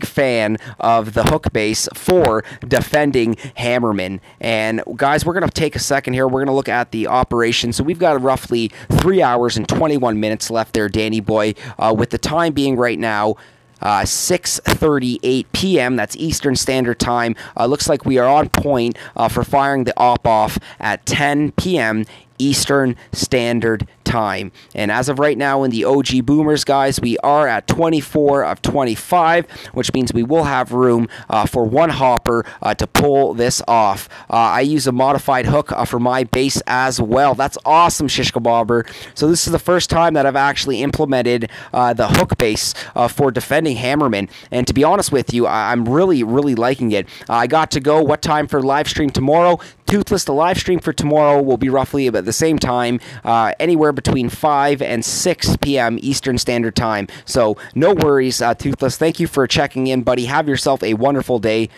fan of the hook base for defending Hammerman. And, guys, we're going to take a second here. We're going to look at the operation. So, we've got roughly 3 hours and 21 minutes left there, Danny Boy, with the time being right now 6:38 p.m. That's Eastern Standard Time. Looks like we are on point for firing the op off at 10 p.m. Eastern Standard Time. And as of right now in the OG Boomers, guys, we are at 24 of 25, which means we will have room for one hopper to pull this off. I use a modified hook for my base as well. That's awesome, Shishko Bobber. So this is the first time that I've actually implemented the hook base for defending Hammerman. And to be honest with you, I'm really liking it. I got to go. What time for live stream tomorrow? Toothless, the live stream for tomorrow will be roughly about the same time, anywhere between 5 and 6 p.m. Eastern Standard Time. So no worries, Toothless. Thank you for checking in, buddy. Have yourself a wonderful day.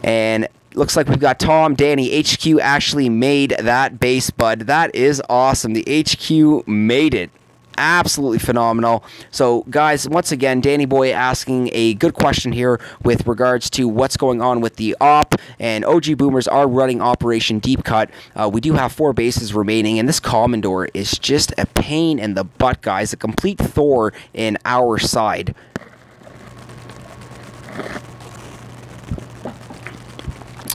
And looks like we've got Tom, Danny. HQ actually made that base, bud. That is awesome. The HQ made it. Absolutely phenomenal. So, guys, once again, Danny Boy asking a good question here with regards to what's going on with the op, and OG Boomers are running Operation Deep Cut. We do have 4 bases remaining, and this Commodore is just a pain in the butt, guys. A complete Thor in our side.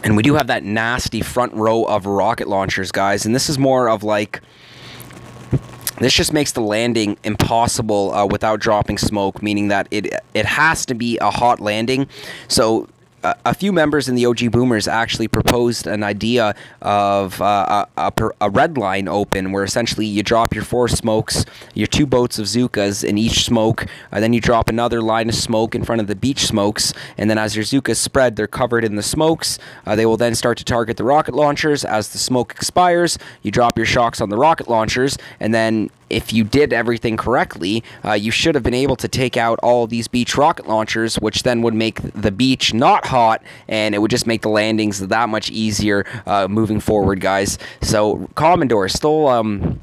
And we do have that nasty front row of rocket launchers, guys, and this is more of like... This just makes the landing impossible without dropping smoke, meaning that it has to be a hot landing. So a few members in the OG Boomers actually proposed an idea of a red line open, where essentially you drop your 4 smokes, your 2 boats of Zookas in each smoke, then you drop another line of smoke in front of the beach smokes, and then as your Zookas spread, they're covered in the smokes. They will then start to target the rocket launchers. As the smoke expires, you drop your shocks on the rocket launchers, and then if you did everything correctly, you should have been able to take out all of these beach rocket launchers, which then would make the beach not hot, and it would just make the landings that much easier moving forward, guys. So Commodore still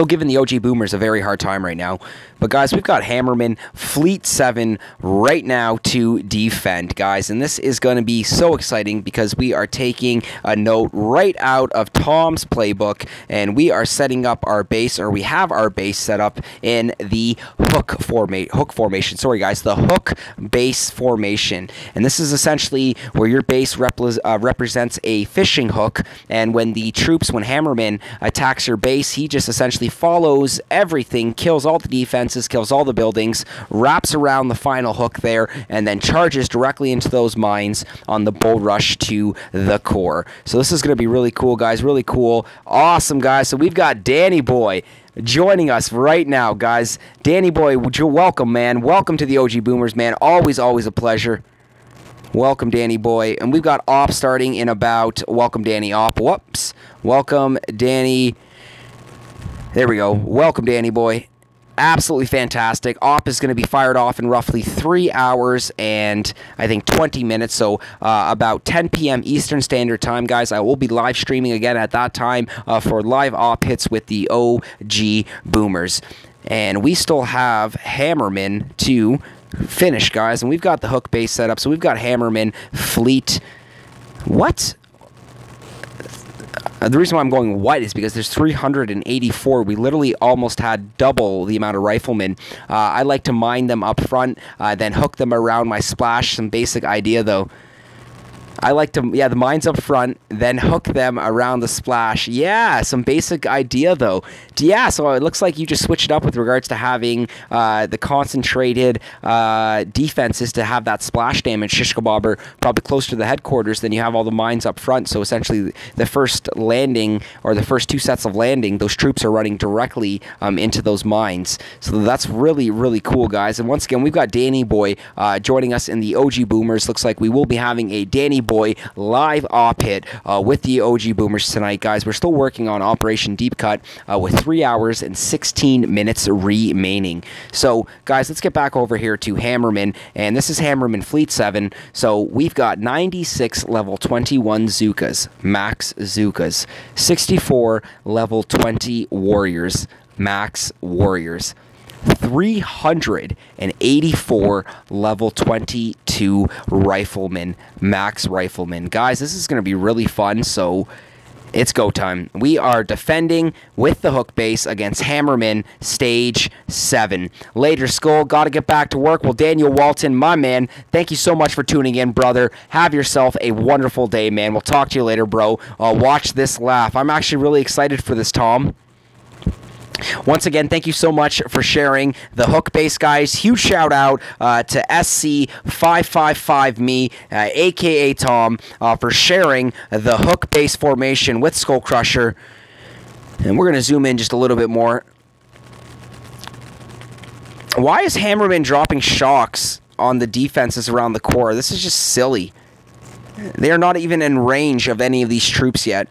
giving the OG Boomers a very hard time right now. But, guys, we've got Hammerman Fleet 7 right now to defend, guys. And this is going to be so exciting because we are taking a note right out of Tom's playbook. And we are setting up our base, or we have our base set up in the hook formation. Sorry, guys, the hook base formation. And this is essentially where your base represents a fishing hook. And when Hammerman attacks your base, he just essentially follows everything, kills all the defense, kills all the buildings, wraps around the final hook there, and then charges directly into those mines on the bull rush to the core. So this is going to be really cool, guys. Really cool. Awesome, guys. So we've got Danny Boy joining us right now, guys. Danny Boy, welcome, man. Welcome to the OG Boomers, man. Always a pleasure. Welcome, Danny Boy. And we've got op starting in about... Welcome, Danny op. Whoops. Welcome, Danny... There we go. Welcome, Danny Boy. Absolutely fantastic. Op is going to be fired off in roughly 3 hours and I think 20 minutes, so about 10 p.m. Eastern Standard Time, guys. I will be live streaming again at that time for live op hits with the OG Boomers. And we still have Hammerman to finish, guys. And we've got the hook base set up. So we've got Hammerman, Fleet. What? The reason why I'm going white is because there's 384. We literally almost had double the amount of riflemen. I like to mine them up front, then hook them around my splash. Some basic idea, though. I like to, yeah, the mines up front, then hook them around the splash. Yeah, some basic idea, though. Yeah, so it looks like you just switched it up with regards to having the concentrated defenses to have that splash damage, shish kebabber, probably closer to the headquarters, then you have all the mines up front. So essentially, the first landing, or the first 2 sets of landing, those troops are running directly into those mines. So that's really, really cool, guys. And once again, we've got Danny Boy joining us in the OG Boomers. Looks like we will be having a Danny Boy live op hit with the OG Boomers tonight, guys. We're still working on Operation Deep Cut with 3 hours and 16 minutes remaining. So, guys, let's get back over here to Hammerman, and this is Hammerman Fleet 7. So we've got 96 level 21 Zookas, max Zookas, 64 level 20 Warriors, max Warriors, 384 level 22 riflemen, max riflemen. Guys, this is going to be really fun, so it's go time. We are defending with the hook base against Hammerman Stage 7. Later, Skull, got to get back to work. Well, Daniel Walton, my man, thank you so much for tuning in, brother. Have yourself a wonderful day, man. We'll talk to you later, bro. Watch this laugh. I'm actually really excited for this, Tom. Once again, thank you so much for sharing the hook base, guys. Huge shout out to SC555me, aka Tom, for sharing the hook base formation with Skull Crusher. And we're going to zoom in just a little bit more. Why is Hammerman dropping shocks on the defenses around the core? This is just silly. They are not even in range of any of these troops yet.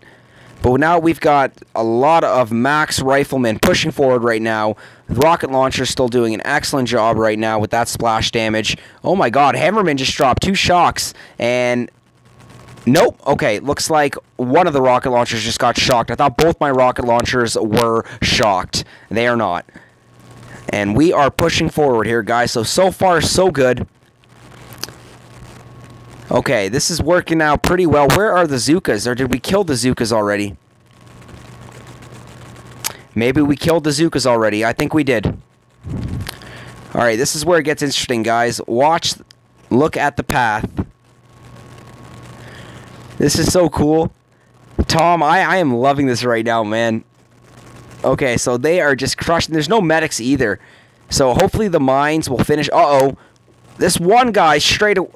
But now we've got a lot of max riflemen pushing forward right now. The rocket launcher's still doing an excellent job right now with that splash damage. Oh my god, Hammerman just dropped 2 shocks, and nope. Okay, looks like one of the rocket launchers just got shocked. I thought both my rocket launchers were shocked. They are not. And we are pushing forward here, guys. So far, so good. Okay, this is working out pretty well. Where are the Zookas? Or did we kill the Zookas already? Maybe we killed the Zookas already. I think we did. Alright, this is where it gets interesting, guys. Watch, look at the path. This is so cool. Tom, I am loving this right now, man. Okay, so they are just crushing. There's no medics either. So hopefully the mines will finish. Uh-oh. This one guy straight away.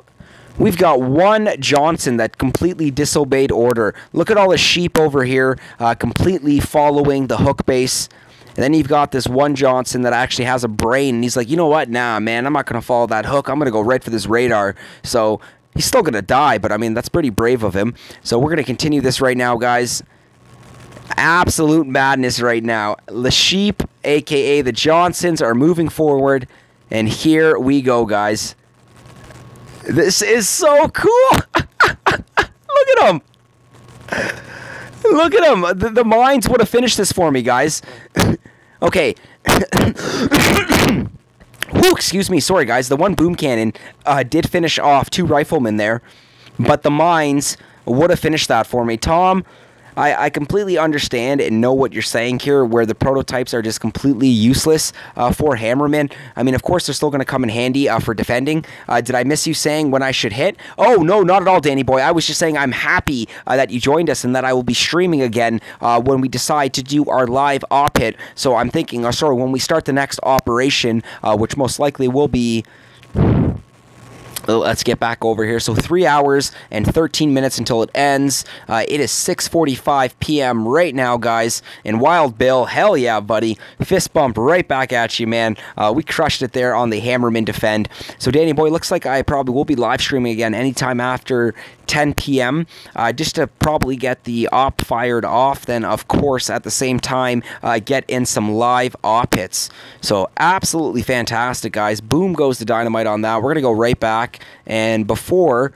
We've got one Johnson that completely disobeyed order. Look at all the sheep over here completely following the hook base. And then you've got this one Johnson that actually has a brain. And he's like, you know what? Nah, man, I'm not going to follow that hook. I'm going to go right for this radar. So he's still going to die, but I mean, that's pretty brave of him. So we're going to continue this right now, guys. Absolute madness right now. The sheep, a.k.a. the Johnsons, are moving forward. And here we go, guys. This is so cool. Look at him. Look at him. The mines would have finished this for me, guys. Okay. Whew, excuse me. Sorry, guys. The one boom cannon did finish off 2 riflemen there. But the mines would have finished that for me. Tom, I completely understand and know what you're saying here, where the prototypes are just completely useless for Hammerman. I mean, of course, they're still going to come in handy for defending. Did I miss you saying when I should hit? Oh, no, not at all, Danny Boy. I was just saying I'm happy that you joined us and that I will be streaming again when we decide to do our live op hit. So I'm thinking, sorry, when we start the next operation, which most likely will be... Let's get back over here. So 3 hours and 13 minutes until it ends. It is 6:45 p.m. right now, guys. And Wild Bill, hell yeah, buddy. Fist bump right back at you, man. We crushed it there on the Hammerman defend. So Danny Boy, looks like I probably will be live streaming again anytime after 10 p.m. Just to probably get the op fired off. Then, of course, at the same time, get in some live op hits. So absolutely fantastic, guys. Boom goes the dynamite on that. We're going to go right back. And before...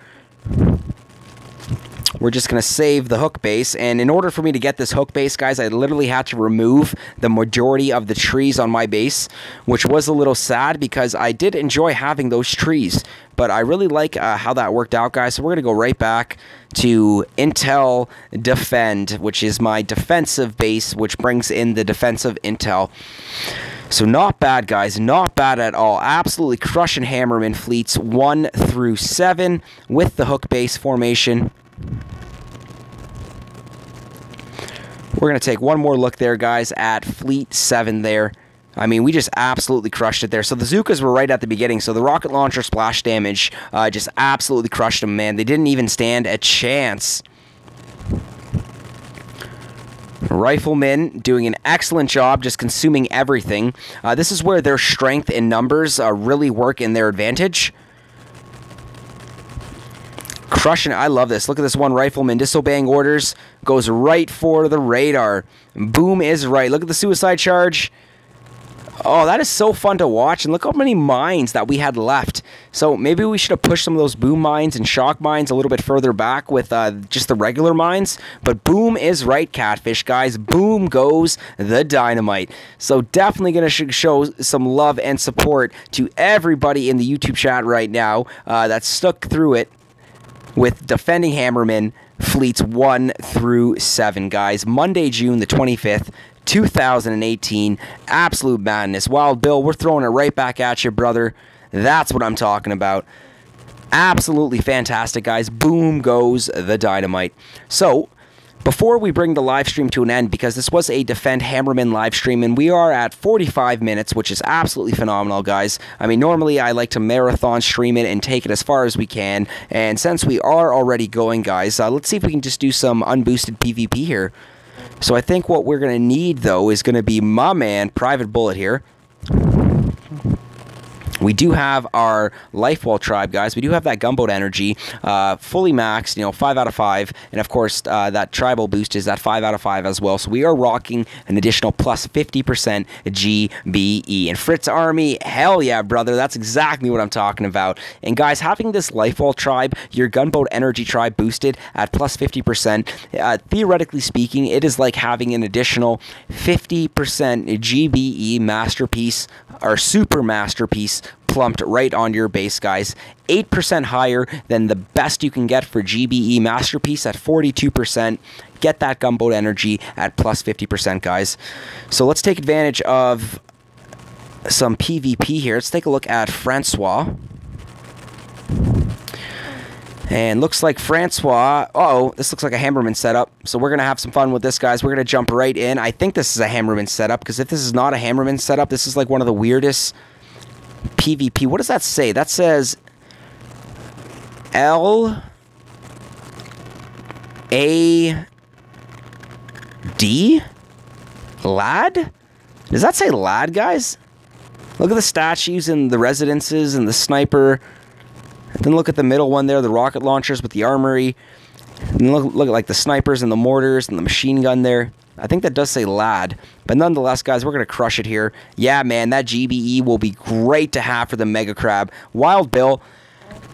We're we're just going to save the hook base. And in order for me to get this hook base, guys, I literally had to remove the majority of the trees on my base, which was a little sad because I did enjoy having those trees. But I really like how that worked out, guys. So we're going to go right back to Intel Defend, which is my defensive base, which brings in the defensive intel. So not bad, guys. Not bad at all. Absolutely crushing Hammerman fleets 1 through 7 with the hook base formation. We're going to take one more look there, guys, at Fleet 7 there. I mean, we just absolutely crushed it there. So the Zookas were right at the beginning. So the rocket launcher splash damage just absolutely crushed them, man. They didn't even stand a chance. Riflemen doing an excellent job just consuming everything. This is where their strength in numbers really work in their advantage. Crushing it. I love this. Look at this one rifleman disobeying orders. Goes right for the radar. Boom is right. Look at the suicide charge. Oh, that is so fun to watch. And look how many mines that we had left. So maybe we should have pushed some of those boom mines and shock mines a little bit further back with just the regular mines. But boom is right, Catfish, guys. Boom goes the dynamite. So definitely going to show some love and support to everybody in the YouTube chat right now that stuck through it with defending Hammerman fleets 1 through 7, guys. Monday, June the 25th. 2018, absolute madness. Wild Bill, we're throwing it right back at you, brother. That's what I'm talking about. Absolutely fantastic, guys. Boom goes the dynamite. So, before we bring the live stream to an end, because this was a Defend Hammerman live stream, and we are at 45 minutes, which is absolutely phenomenal, guys. I mean, normally I like to marathon stream it and take it as far as we can, and since we are already going, guys, let's see if we can just do some unboosted PvP here. So I think what we're going to need, though, is going to be my man, Private Bullet here. We do have our Lifewall tribe, guys. We do have that gunboat energy fully maxed, 5 out of 5. And, of course, that tribal boost is that 5 out of 5 as well. So we are rocking an additional plus 50% GBE. And Fritz Army, hell yeah, brother. That's exactly what I'm talking about. And, guys, having this Lifewall tribe, your gunboat energy tribe boosted at plus 50%, theoretically speaking, it is like having an additional 50% GBE masterpiece or super masterpiece plumped right on your base, guys. 8% higher than the best you can get for GBE Masterpiece at 42%. Get that gunboat energy at plus 50%, guys. So let's take advantage of some PvP here. Let's take a look at Francois. And looks like Francois, uh-oh, this looks like a Hammerman setup. So we're going to have some fun with this, guys. We're going to jump right in. I think this is a Hammerman setup, because if this is not a Hammerman setup, this is like one of the weirdest PvP. What does that say? That says LAD? Lad? Does that say lad, guys? Look at the statues and the residences and the sniper. Then look at the middle one there, the rocket launchers with the armory. And look at like the snipers and the mortars and the machine gun there. I think that does say lad. But nonetheless, guys, we're going to crush it here. Yeah, man, that GBE will be great to have for the Mega Crab. Wild Bill,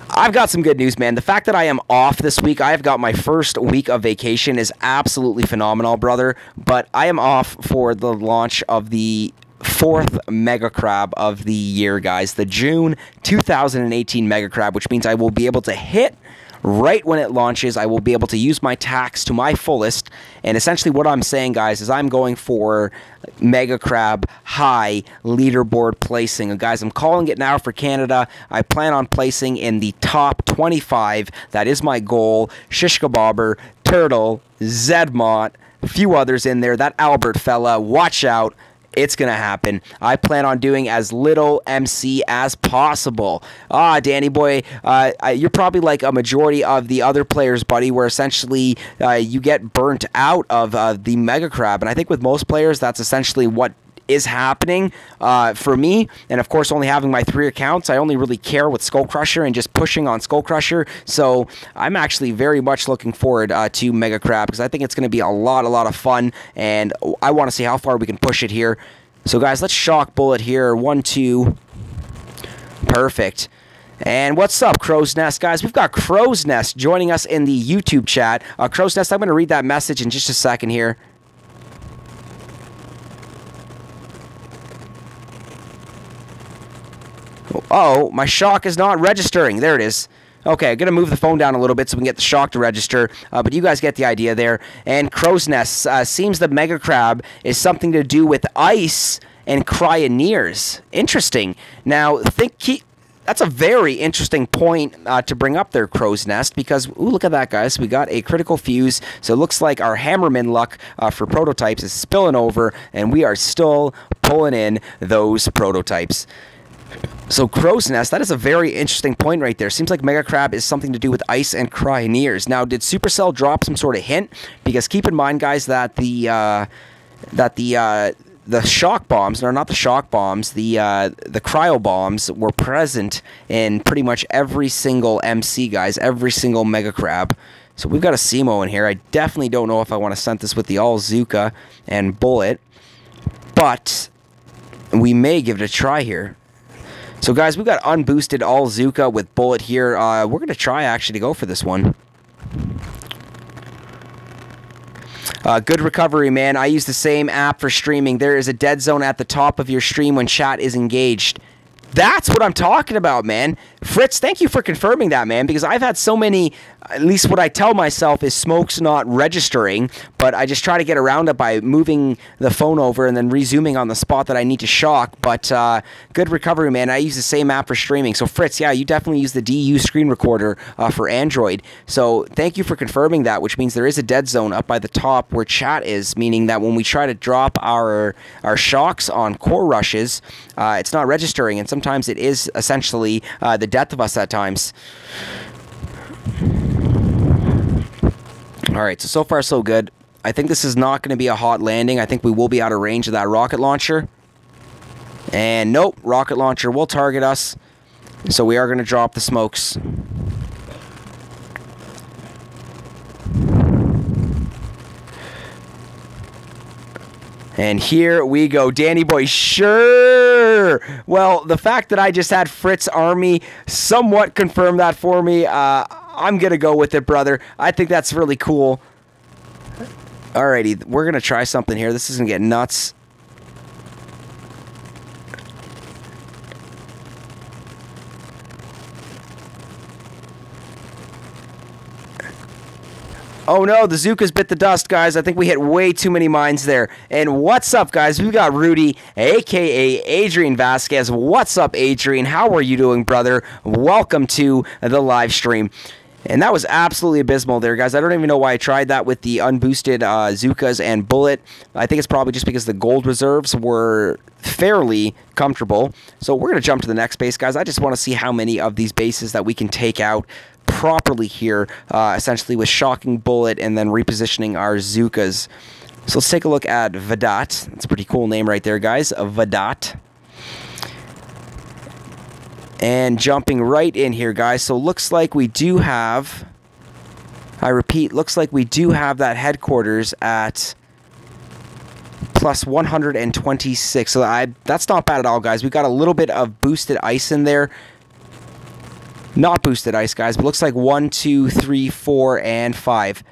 I've got some good news, man. The fact that I am off this week, I have got my first week of vacation, is absolutely phenomenal, brother. But I am off for the launch of the 4th Mega Crab of the year, guys. The June 2018 Mega Crab, which means I will be able to hit right when it launches. I will be able to use my tax to my fullest. And essentially what I'm saying, guys, is I'm going for Mega Crab high leaderboard placing. And guys, I'm calling it now for Canada. I plan on placing in the top 25. That is my goal. Shishka Bobber, Turtle, Zedmont, a few others in there. That Albert fella, watch out. It's going to happen. I plan on doing as little MC as possible. Danny boy, you're probably like a majority of the other players, buddy, where essentially you get burnt out of the Mega Crab. And I think with most players, that's essentially what is happening. For me, and of course only having my 3 accounts, I only really care with Skull Crusher and just pushing on Skull Crusher. So I'm actually very much looking forward to Mega Crab, because I think it's going to be a lot of fun, and I want to see how far we can push it here. So guys, let's shock bullet here. 1, 2. Perfect. And what's up, Crow's Nest, guys? We've got Crow's Nest joining us in the YouTube chat. Crow's Nest, I'm going to read that message in just a second here. Oh, my shock is not registering. There it is. Okay, I'm going to move the phone down a little bit so we can get the shock to register, but you guys get the idea there. And Crow's Nest, seems the Mega Crab is something to do with ice and cryoneers. Interesting. Now, that's a very interesting point to bring up there, Crow's Nest, because, ooh, look at that, guys. We got a critical fuse, so it looks like our Hammerman luck for prototypes is spilling over, and we are still pulling in those prototypes. So Crow's Nest, that is a very interesting point right there. Seems like Mega Crab is something to do with ice and cryoneers. Now, did Supercell drop some sort of hint? Because keep in mind, guys, that the shock bombs, or not the shock bombs, the cryo bombs were present in pretty much every single MC, guys, every single Mega Crab. So we've got a Simo in here. I definitely don't know if I want to send this with the all Zuka and Bullet, but we may give it a try here. So, guys, we've got unboosted all Zuka with Bullet here. We're going to try, actually, to go for this one. Good recovery, man. I use the same app for streaming. There is a dead zone at the top of your stream when chat is engaged. That's what I'm talking about, man. Fritz, thank you for confirming that, man, because I've had so many, at least what I tell myself is smoke's not registering, but I just try to get around it by moving the phone over and then resuming on the spot that I need to shock. But good recovery, man. I use the same app for streaming. So, Fritz, yeah, you definitely use the DU screen recorder for Android. So thank you for confirming that, which means there is a dead zone up by the top where chat is, meaning that when we try to drop our shocks on core rushes, it's not registering, and sometimes it is essentially the death of us at times. Alright, so far so good. I think this is not going to be a hot landing. I think we will be out of range of that rocket launcher. And nope, rocket launcher will target us. So we are going to drop the smokes. And here we go. Danny boy, sure. Well, the fact that I just had Fritz Army somewhat confirm that for me. I'm going to go with it, brother. I think that's really cool. Alrighty, we're going to try something here. This is going to get nuts. Oh no, the Zuka's bit the dust, guys. I think we hit way too many mines there. And what's up, guys? We got Rudy, a.k.a. Adrian Vasquez. What's up, Adrian? How are you doing, brother? Welcome to the live stream. And that was absolutely abysmal there, guys. I don't even know why I tried that with the unboosted Zukas and Bullet. I think it's probably just because the gold reserves were fairly comfortable. So we're going to jump to the next base, guys. I just want to see how many of these bases that we can take out properly here, essentially with shocking Bullet and then repositioning our Zukas. So let's take a look at Vedat. That's a pretty cool name right there, guys. Vedat. And jumping right in here, guys. So looks like we do have, I repeat, looks like we do have that headquarters at plus 126. So that's not bad at all, guys. We've got a little bit of boosted ice in there. Not boosted ice, guys, but looks like 1, 2, 3, 4, and 5.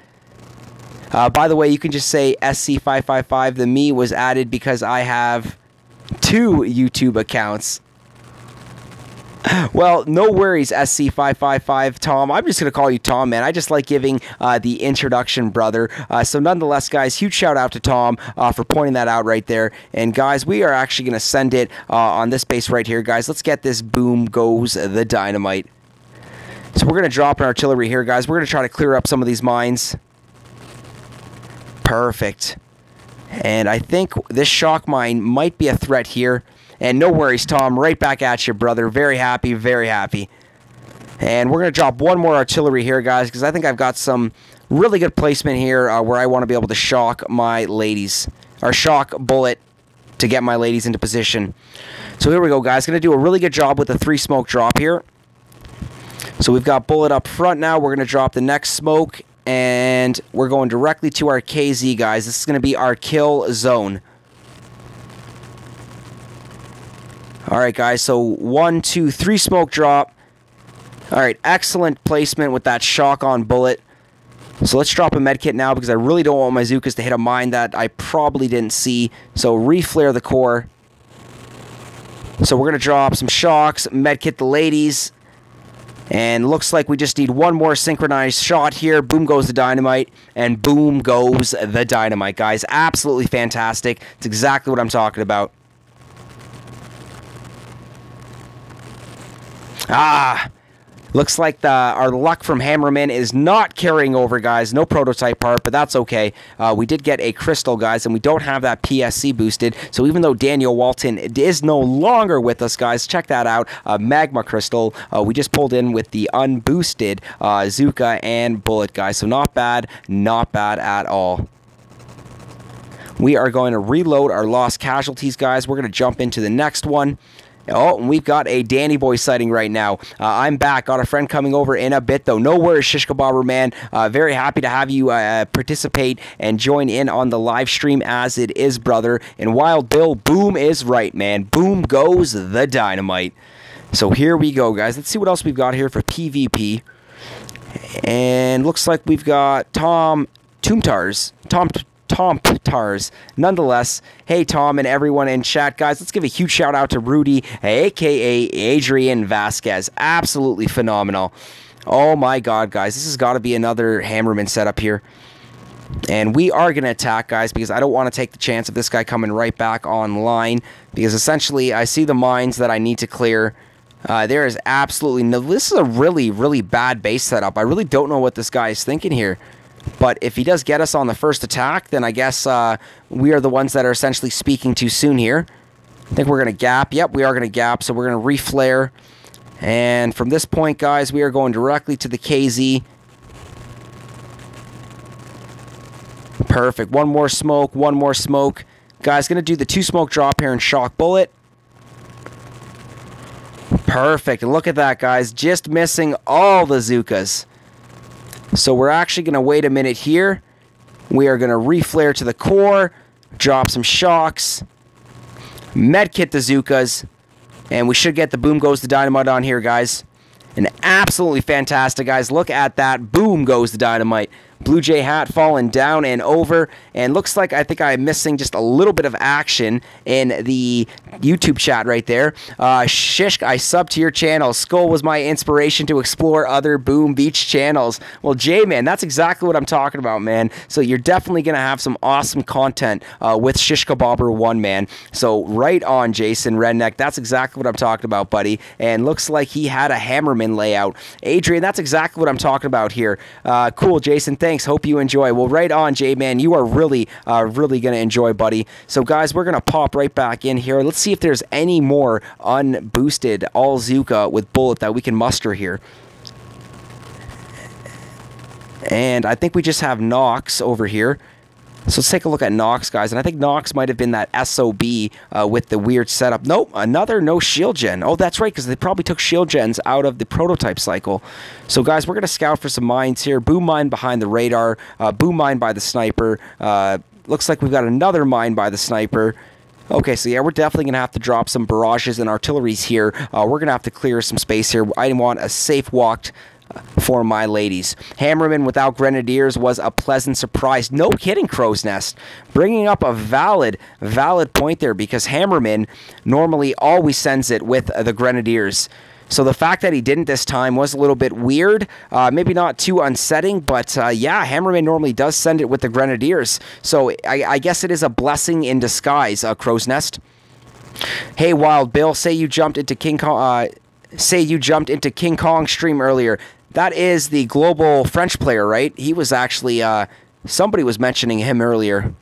By the way, you can just say SC555. The me was added because I have 2 YouTube accounts. Well, no worries, SC555, Tom. I'm just going to call you Tom, man. I just like giving the introduction, brother. So nonetheless, guys, huge shout out to Tom for pointing that out right there. And guys, we are actually going to send it on this base right here, guys. Let's get this. Boom goes the dynamite. So we're going to drop an artillery here, guys. We're going to try to clear up some of these mines. Perfect. And I think this shock mine might be a threat here. And no worries, Tom. Right back at you, brother. Very happy, very happy. And we're going to drop one more artillery here, guys, because I think I've got some really good placement here where I want to be able to shock my ladies. Or shock Bullet to get my ladies into position. So here we go, guys. Going to do a really good job with the 3 smoke drop here. So we've got Bullet up front now. We're going to drop the next smoke, and we're going directly to our KZ, guys. This is going to be our kill zone. All right, guys, so 1, 2, 3 smoke drop. Alright, excellent placement with that shock on bullet. So let's drop a medkit now because I really don't want my Zookas to hit a mine that I probably didn't see. So reflare the core. So we're going to drop some shocks, medkit the ladies. And looks like we just need one more synchronized shot here. Boom goes the dynamite. And boom goes the dynamite, guys. Absolutely fantastic. It's exactly what I'm talking about. Looks like our luck from Hammerman is not carrying over, guys. No prototype part, but that's okay. We did get a crystal, guys, and we don't have that PSC boosted. So even though Daniel Walton is no longer with us, guys, check that out. Magma crystal. We just pulled in with the unboosted Zuka and Bullet, guys. So not bad at all. We are going to reload our lost casualties, guys. We're going to jump into the next one. Oh, and we've got a Danny Boy sighting right now. I'm back. Got a friend coming over in a bit, though. No worries, Shishka Bobber, man. Very happy to have you participate and join in on the live stream as it is, brother. And Wild Bill, boom is right, man. Boom goes the dynamite. So here we go, guys. Let's see what else we've got here for PvP. And looks like we've got Tom Tars. Nonetheless, hey Tom and everyone in chat, guys, let's give a huge shout out to Rudy, aka Adrian Vasquez. Absolutely phenomenal. Oh my god, guys, this has got to be another Hammerman setup here. And we are going to attack, guys, because I don't want to take the chance of this guy coming right back online, because essentially I see the mines that I need to clear. There is absolutely no... This is a really, really bad base setup. I really don't know what this guy is thinking here. But if he does get us on the first attack, then I guess we are the ones that are essentially speaking too soon here. I think we're going to gap. Yep, we are going to gap, so we're going to reflare. And from this point, guys, we are going directly to the KZ. Perfect. One more smoke, one more smoke. Guys, going to do the 2-smoke drop here and shock bullet. Perfect. And look at that, guys. Just missing all the Zookas. So we're actually going to wait a minute here. We are going to reflare to the core, drop some shocks, medkit the Zookas, and we should get the boom goes the dynamite on here, guys. And absolutely fantastic, guys. Look at that. Boom goes the dynamite. Blue Jay hat falling down and over, and looks like I think I'm missing just a little bit of action in the YouTube chat right there. Shishk, I subbed to your channel. Skull was my inspiration to explore other Boom Beach channels. Well, Jay, man, that's exactly what I'm talking about, man. So you're definitely going to have some awesome content with Shishka Bobber 1, man. So right on, Jason Redneck. That's exactly what I'm talking about, buddy. And looks like he had a Hammerman layout. Adrian, that's exactly what I'm talking about here. Cool, Jason. Thanks. Hope you enjoy. Well, right on, J-Man. You are really going to enjoy, buddy. So, guys, we're going to pop right back in here. Let's see if there's any more unboosted all-Zuka with bullet that we can muster here. And I think we just have Nox over here. So let's take a look at Nox, guys. And I think Nox might have been that SOB with the weird setup. Nope, another no shield gen. Oh, that's right, because they probably took shield gens out of the prototype cycle. So, guys, we're going to scout for some mines here. Boom mine behind the radar. Boom mine by the sniper. Looks like we've got another mine by the sniper. Okay, so yeah, we're definitely going to have to drop some barrages and artilleries here. We're going to have to clear some space here. I want a safe walk for my ladies. Hammerman without Grenadiers was a pleasant surprise. No kidding, Crow's Nest. Bringing up a valid point there, because Hammerman normally always sends it with the Grenadiers. So the fact that he didn't this time was a little bit weird. Maybe not too unsettling, but yeah, Hammerman normally does send it with the Grenadiers. So I guess it is a blessing in disguise, Crow's Nest. Hey, Wild Bill, say you jumped into King Kong stream earlier. That is the global French player, right? He was actually, somebody was mentioning him earlier.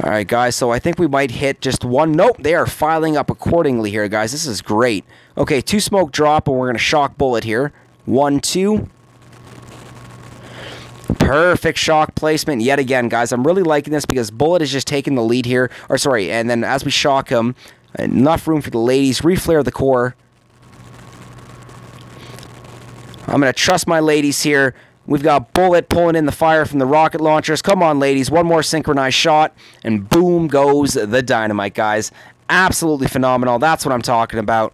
All right, guys, so I think we might hit just one. Nope, they are filing up accordingly here, guys. This is great. Okay, 2-smoke drop, and we're going to shock bullet here. 1, 2. Perfect shock placement yet again, guys. I'm really liking this because Bullet is just taking the lead here. Or, sorry, and then as we shock him, enough room for the ladies. Reflare the core. I'm going to trust my ladies here. We've got Bullet pulling in the fire from the rocket launchers. Come on, ladies. One more synchronized shot, and boom goes the dynamite, guys. Absolutely phenomenal. That's what I'm talking about.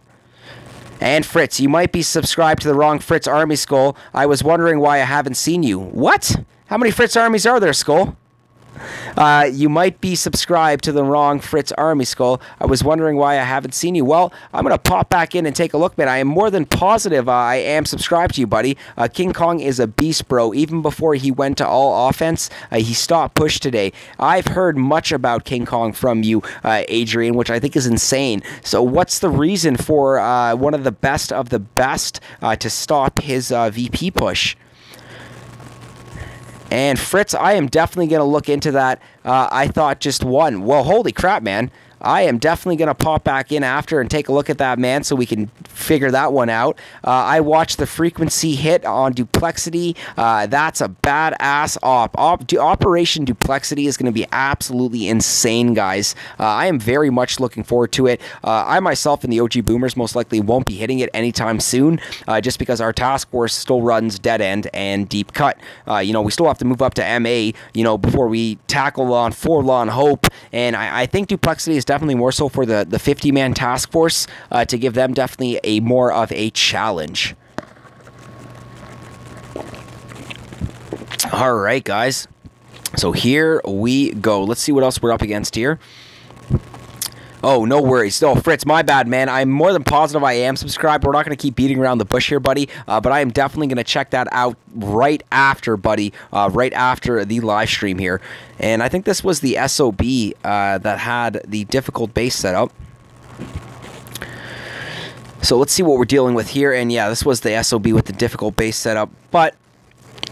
And Fritz, you might be subscribed to the wrong Fritz Army, Skull. I was wondering why I haven't seen you. What? How many Fritz Armies are there, Skull? You might be subscribed to the wrong Fritz Army, Skull. I was wondering why I haven't seen you. Well, I'm going to pop back in and take a look, man. I am more than positive I am subscribed to you, buddy. King Kong is a beast, bro. Even before he went to all offense, he stopped push today. I've heard much about King Kong from you, Adrian, which I think is insane. So what's the reason for one of the best to stop his VP push? And Fritz, I am definitely going to look into that. I thought just one. Well, holy crap, man. I am definitely going to pop back in after and take a look at that, man, so we can figure that one out. I watched the frequency hit on Duplexity. That's a badass op. Operation Duplexity is going to be absolutely insane, guys. I am very much looking forward to it. I myself and the OG Boomers most likely won't be hitting it anytime soon, just because our task force still runs Dead End and Deep Cut. You know, we still have to move up to MA, you know, before we tackle on Forlorn Hope, and I think Duplexity is definitely more so for the 50-man task force to give them definitely a more of a challenge. All right, guys. So here we go. Let's see what else we're up against here. Oh, no worries. No, Fritz, my bad, man. I'm more than positive I am subscribed. We're not going to keep beating around the bush here, buddy. But I am definitely going to check that out right after, buddy. Right after the live stream here. And I think this was the SOB that had the difficult base setup. So let's see what we're dealing with here. And yeah, this was the SOB with the difficult base setup. But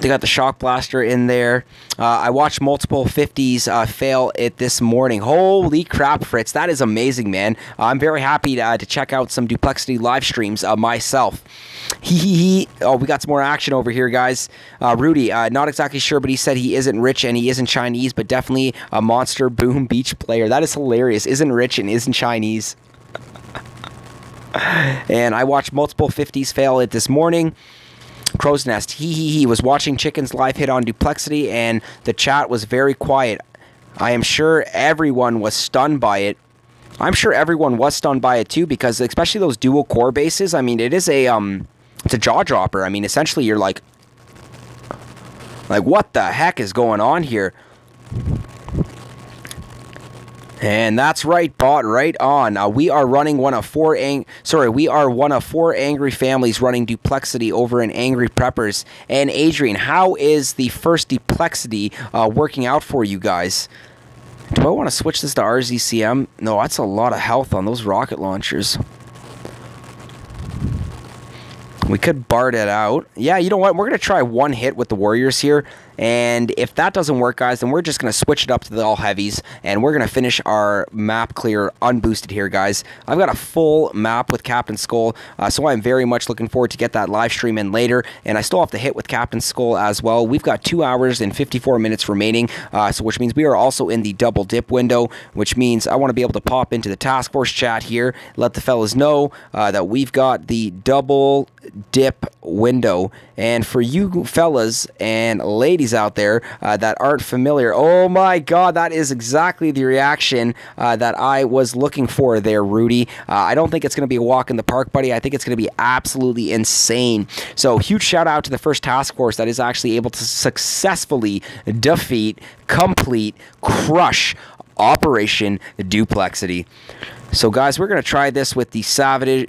they got the shock blaster in there. I watched multiple 50s fail it this morning. Holy crap, Fritz. That is amazing, man. I'm very happy to check out some Duplexity live streams myself. Oh, we got some more action over here, guys. Rudy, not exactly sure, but he said he isn't rich and he isn't Chinese, but definitely a monster boom beach player. That is hilarious. Isn't rich and isn't Chinese. And I watched multiple 50s fail it this morning. Crow's Nest, he was watching Chicken's live hit on Duplexity, and the chat was very quiet. I am sure everyone was stunned by it. I'm sure everyone was stunned by it too, because especially those dual core bases, I mean, it is a it's a jaw dropper. I mean, essentially you're like what the heck is going on here? And that's right, bot, right on. We are running one of four angry families running Duplexity over in Angry Preppers. And Adrian, how is the first Duplexity working out for you guys? Do I want to switch this to RZCM? No, that's a lot of health on those rocket launchers. We could BART it out. Yeah, you know what? We're going to try one hit with the Warriors here. And if that doesn't work, guys, then we're just going to switch it up to the all-heavies. And we're going to finish our map clear unboosted here, guys. I've got a full map with Captain Skull. So I'm very much looking forward to get that live stream in later. And I still have to hit with Captain Skull as well. We've got 2 hours and 54 minutes remaining. So which means we are also in the double dip window. Which means I want to be able to pop into the task force chat here. Let the fellas know that we've got the double dip window. And for you fellas and ladies out there that aren't familiar, oh my god, that is exactly the reaction that I was looking for there, Rudy. I don't think it's going to be a walk in the park, buddy. I think it's going to be absolutely insane. So huge shout out to the first task force that is actually able to successfully defeat, complete, crush Operation Duplexity. So guys, we're going to try this with the Savages.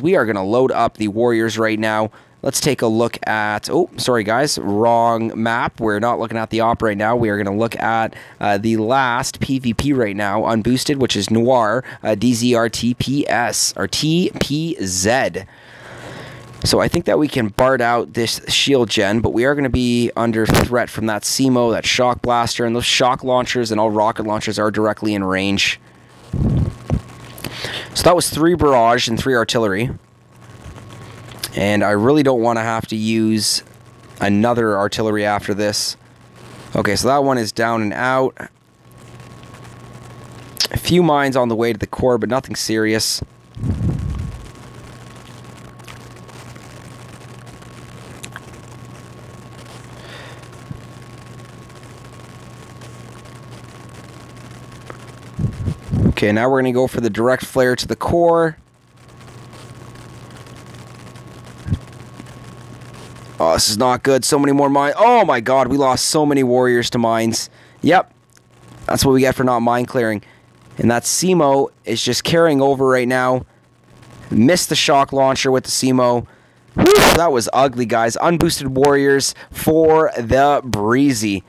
We are going to load up the Warriors right now. Let's take a look at, oh, sorry guys, wrong map. We're not looking at the op right now. We are going to look at the last PvP right now, unboosted, which is Noir, DZRTPS, or TPZ. So I think that we can BART out this shield gen, but we are going to be under threat from that SEMO, that shock blaster, and those shock launchers and all rocket launchers are directly in range. So that was 3 barrage and 3 artillery. And I really don't want to have to use another artillery after this. Okay, so that one is down and out. A few mines on the way to the core, but nothing serious. Okay, now we're going to go for the direct flare to the core. this is not good. So many more mines. Oh my god, we lost so many warriors to mines. Yep. That's what we get for not mine clearing. And that SEMO is just carrying over right now. Missed the shock launcher with the SEMO. Whew, that was ugly, guys. Unboosted warriors for the Breezy.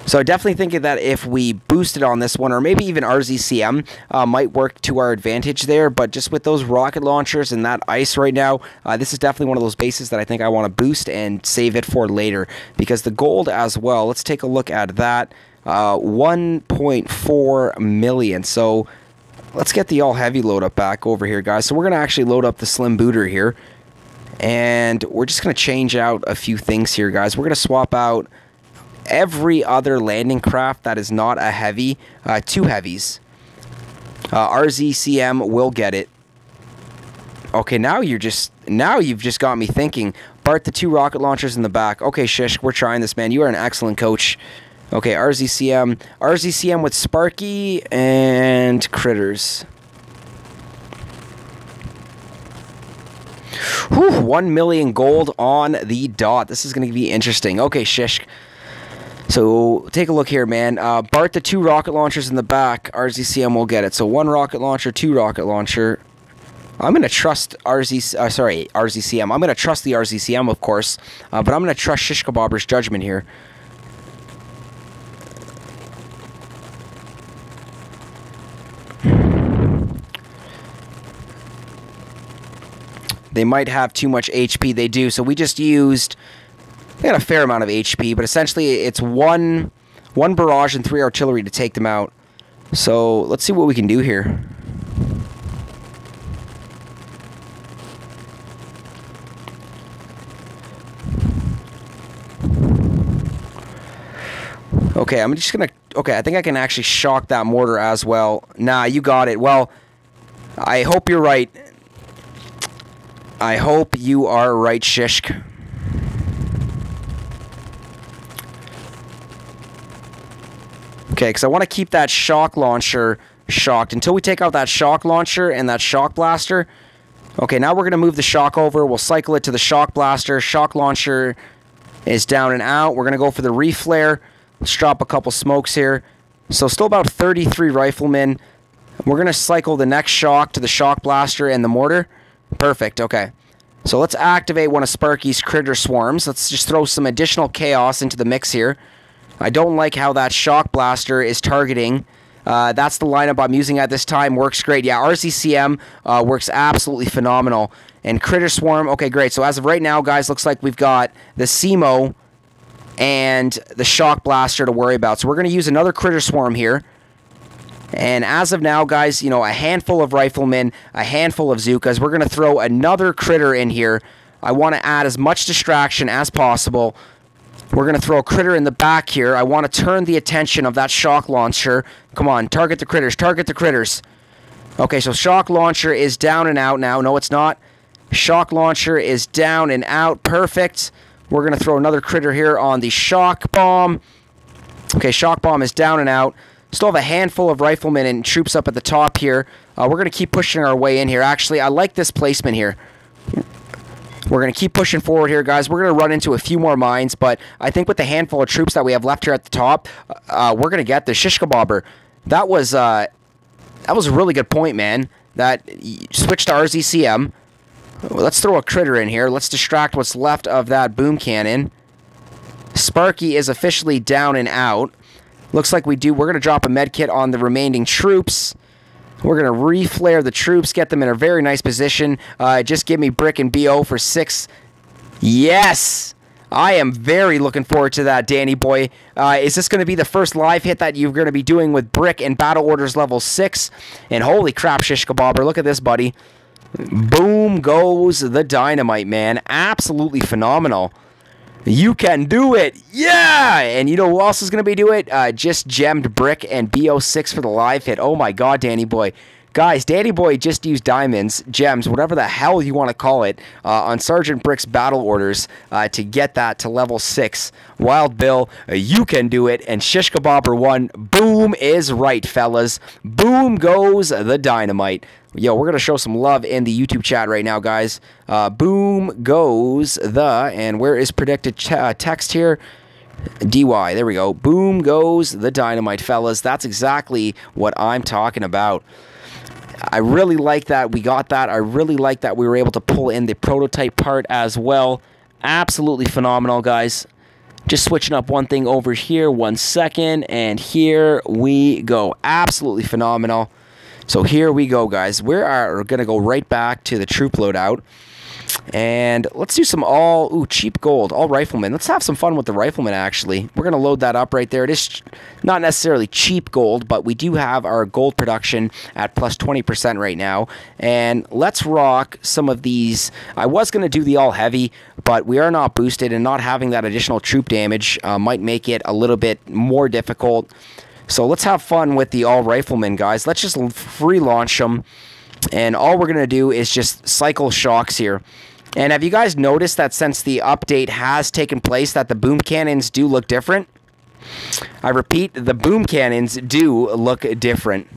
So definitely thinking that if we boosted on this one, or maybe even RZCM might work to our advantage there, but just with those rocket launchers and that ice right now, this is definitely one of those bases that I think I want to boost and save it for later, because the gold as well, let's take a look at that, 1.4 million. So let's get the all heavy load up back over here, guys. So we're going to actually load up the slim booter here, and we're just going to change out a few things here, guys. We're going to swap out every other landing craft that is not a heavy, 2 heavies. RZCM will get it. Okay, now you've just got me thinking. Bart, the 2 rocket launchers in the back. Okay, Shish, we're trying this, man. You are an excellent coach. Okay, RZCM with Sparky and Critters. Whew, 1 million gold on the dot. This is going to be interesting. Okay, Shish. So take a look here, man. Bart, the 2 rocket launchers in the back. RZCM will get it. So 1 rocket launcher, 2 rocket launcher. I'm going to trust RZCM. I'm going to trust the RZCM, of course. But I'm going to trust Shish Kebabber's judgment here. They might have too much HP. They do. So we just used... They got a fair amount of HP, but essentially it's one barrage and 3 artillery to take them out. So let's see what we can do here. Okay, I'm just gonna... Okay, I think I can actually shock that mortar as well. Nah, you got it. Well, I hope you're right. I hope you are right, Shishk. Okay, because I want to keep that shock launcher shocked until we take out that shock launcher and that shock blaster. Okay, now we're going to move the shock over. We'll cycle it to the shock blaster. Shock launcher is down and out. We're going to go for the reflare. Let's drop a couple smokes here. So still about 33 riflemen. We're going to cycle the next shock to the shock blaster and the mortar. Perfect, okay. So let's activate one of Sparky's critter swarms. Let's just throw some additional chaos into the mix here. I don't like how that shock blaster is targeting. That's the lineup I'm using at this time. Works great. Yeah, RZCM works absolutely phenomenal. And Critter Swarm, okay, great. So as of right now, guys, looks like we've got the SEMO and the shock blaster to worry about. So we're going to use another Critter Swarm here. And as of now, guys, you know, a handful of riflemen, a handful of Zookas. We're going to throw another critter in here. I want to add as much distraction as possible. We're going to throw a critter in the back here. I want to turn the attention of that shock launcher. Come on, target the critters, target the critters. Okay, so shock launcher is down and out now. No, it's not. Shock launcher is down and out. Perfect. We're going to throw another critter here on the shock bomb. Okay, shock bomb is down and out. Still have a handful of riflemen and troops up at the top here. We're going to keep pushing our way in here. Actually, I like this placement here. We're going to keep pushing forward here, guys. We're going to run into a few more mines, but I think with the handful of troops that we have left here at the top, we're going to get the Shish Kebabber. That was a really good point, man. That switch to RZCM. Let's throw a critter in here. Let's distract what's left of that boom cannon. Sparky is officially down and out. Looks like we're going to drop a med kit on the remaining troops. We're going to reflare the troops, get them in a very nice position. Just give me Brick and BO for 6. Yes! I am very looking forward to that, Danny boy. Is this going to be the first live hit that you're going to be doing with Brick and Battle Orders level 6? And holy crap, Shish Kebabber, look at this, buddy. Boom goes the dynamite, man. Absolutely phenomenal. You can do it. Yeah! And you know who else is going to be doing it? Just gemmed Brick and BO6 for the live hit. Oh my god, Danny boy. Guys, Danny boy just used diamonds, gems, whatever the hell you want to call it, on Sergeant Brick's battle orders to get that to level 6. Wild Bill, you can do it. And Shish Kebabber 1, boom is right, fellas. Boom goes the dynamite. Yo, we're going to show some love in the YouTube chat right now, guys. Boom goes the, and where is predicted text here? DY, there we go. Boom goes the dynamite, fellas. That's exactly what I'm talking about. I really like that we got that. I really like that we were able to pull in the prototype part as well. Absolutely phenomenal, guys. Just switching up one thing over here, 1 second, and here we go. Absolutely phenomenal. So here we go, guys. We are going to go right back to the troop loadout. And let's do some cheap gold, all riflemen. Let's have some fun with the riflemen, actually. We're going to load that up right there. It is not necessarily cheap gold, but we do have our gold production at plus 20% right now. And let's rock some of these. I was going to do the all heavy, but we are not boosted, and not having that additional troop damage might make it a little bit more difficult. So let's have fun with the all riflemen, guys. Let's just free launch them. And all we're going to do is just cycle shocks here. And have you guys noticed that since the update has taken place that the boom cannons do look different? I repeat, the boom cannons do look different.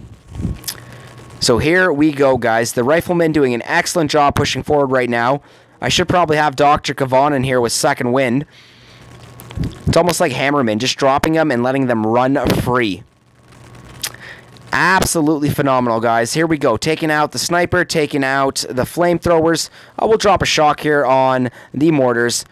So here we go, guys. The riflemen doing an excellent job pushing forward right now. I should probably have Dr. Kavan in here with second wind. It's almost like Hammerman, just dropping them and letting them run free. Absolutely phenomenal, guys. Here we go. Taking out the sniper, taking out the flamethrowers. We'll drop a shock here on the mortars.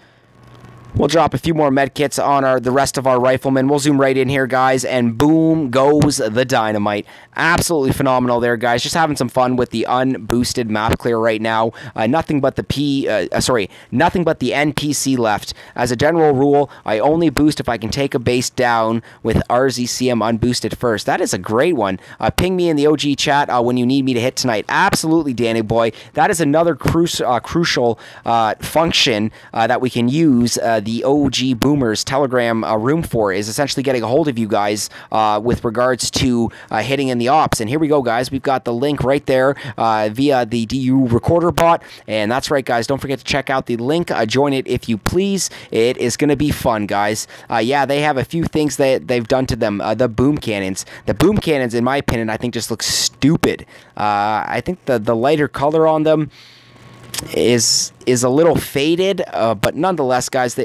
We'll drop a few more med kits on the rest of our riflemen. We'll zoom right in here, guys, and boom goes the dynamite. Absolutely phenomenal there, guys. Just having some fun with the unboosted map clear right now. Nothing but the NPC left. As a general rule, I only boost if I can take a base down with RZCM unboosted first. That is a great one. Ping me in the OG chat when you need me to hit tonight. Absolutely, Danny boy. That is another crucial function that we can use the OG Boomers Telegram room for, is essentially getting a hold of you guys with regards to hitting in the ops. And here we go, guys. We've got the link right there via the DU recorder bot. And that's right, guys. Don't forget to check out the link. Join it if you please. It is going to be fun, guys. Yeah, they have a few things that they've done to them. The boom cannons. The boom cannons, in my opinion, I think just look stupid. I think the lighter color on them is a little faded, but nonetheless, guys,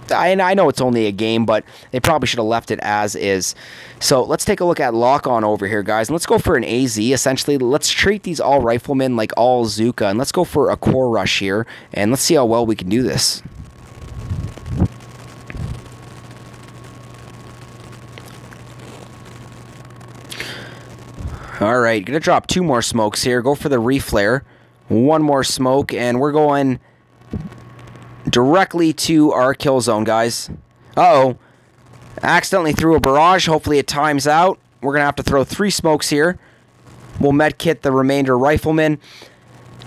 I know it's only a game, but they probably should have left it as is. So let's take a look at lock-on over here, guys, and let's go for an AZ. Essentially, let's treat these all riflemen like all Zuka, and let's go for a core rush here, and let's see how well we can do this. All right, gonna drop 2 more smokes here. Go for the reflare. 1 more smoke, and we're going directly to our kill zone, guys. Uh-oh. Accidentally threw a barrage. Hopefully it times out. We're going to have to throw 3 smokes here. We'll medkit the remainder riflemen.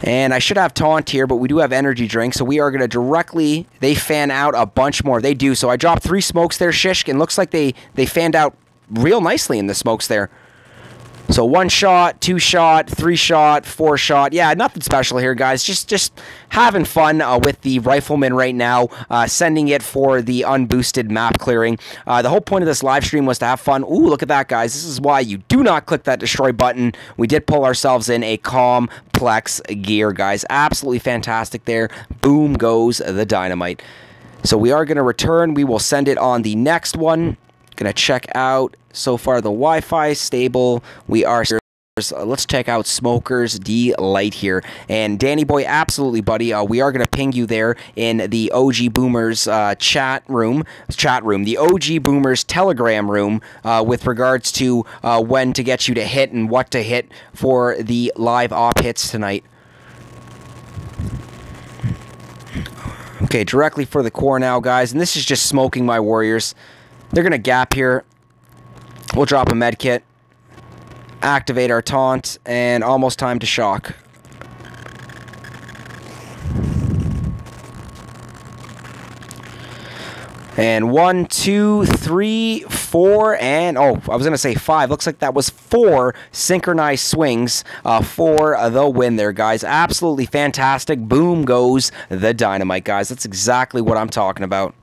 And I should have taunt here, but we do have energy drinks, so we are going to directly... They fan out a bunch more. They do. So I dropped 3 smokes there, Shishk, and looks like they fanned out real nicely in the smokes there. So 1 shot, 2 shot, 3 shot, 4 shot. Yeah, nothing special here, guys. Just having fun with the riflemen right now, sending it for the unboosted map clearing. The whole point of this live stream was to have fun. Ooh, look at that, guys. This is why you do not click that destroy button. We did pull ourselves in a complex gear, guys. Absolutely fantastic there. Boom goes the dynamite. So we are going to return. We will send it on the next one. Gonna check out so far the Wi-Fi stable. We are. Let's check out Smokers Delight here. And Danny boy, absolutely, buddy. We are gonna ping you there in the OG Boomers chat room, the OG Boomers Telegram room, with regards to when to get you to hit and what to hit for the live op hits tonight. Okay, directly for the core now, guys. And this is just smoking my warriors. They're going to gap here. We'll drop a med kit. Activate our taunt. And almost time to shock. And 1, 2, 3, 4, and oh, I was going to say 5. Looks like that was 4 synchronized swings for the win there, guys. Absolutely fantastic. Boom goes the dynamite, guys. That's exactly what I'm talking about.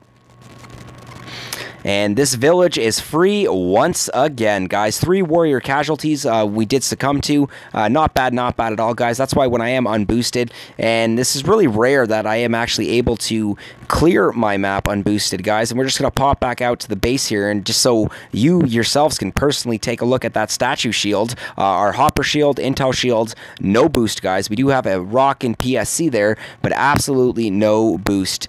And this village is free once again, guys. 3 warrior casualties we did succumb to. Not bad at all, guys. That's why when I am unboosted, and this is really rare that I am actually able to clear my map unboosted, guys. And we're just going to pop back out to the base here, and just so you yourselves can personally take a look at that statue shield, our hopper shield, intel shield, no boost, guys. We do have a rock and PSC there, but absolutely no boost.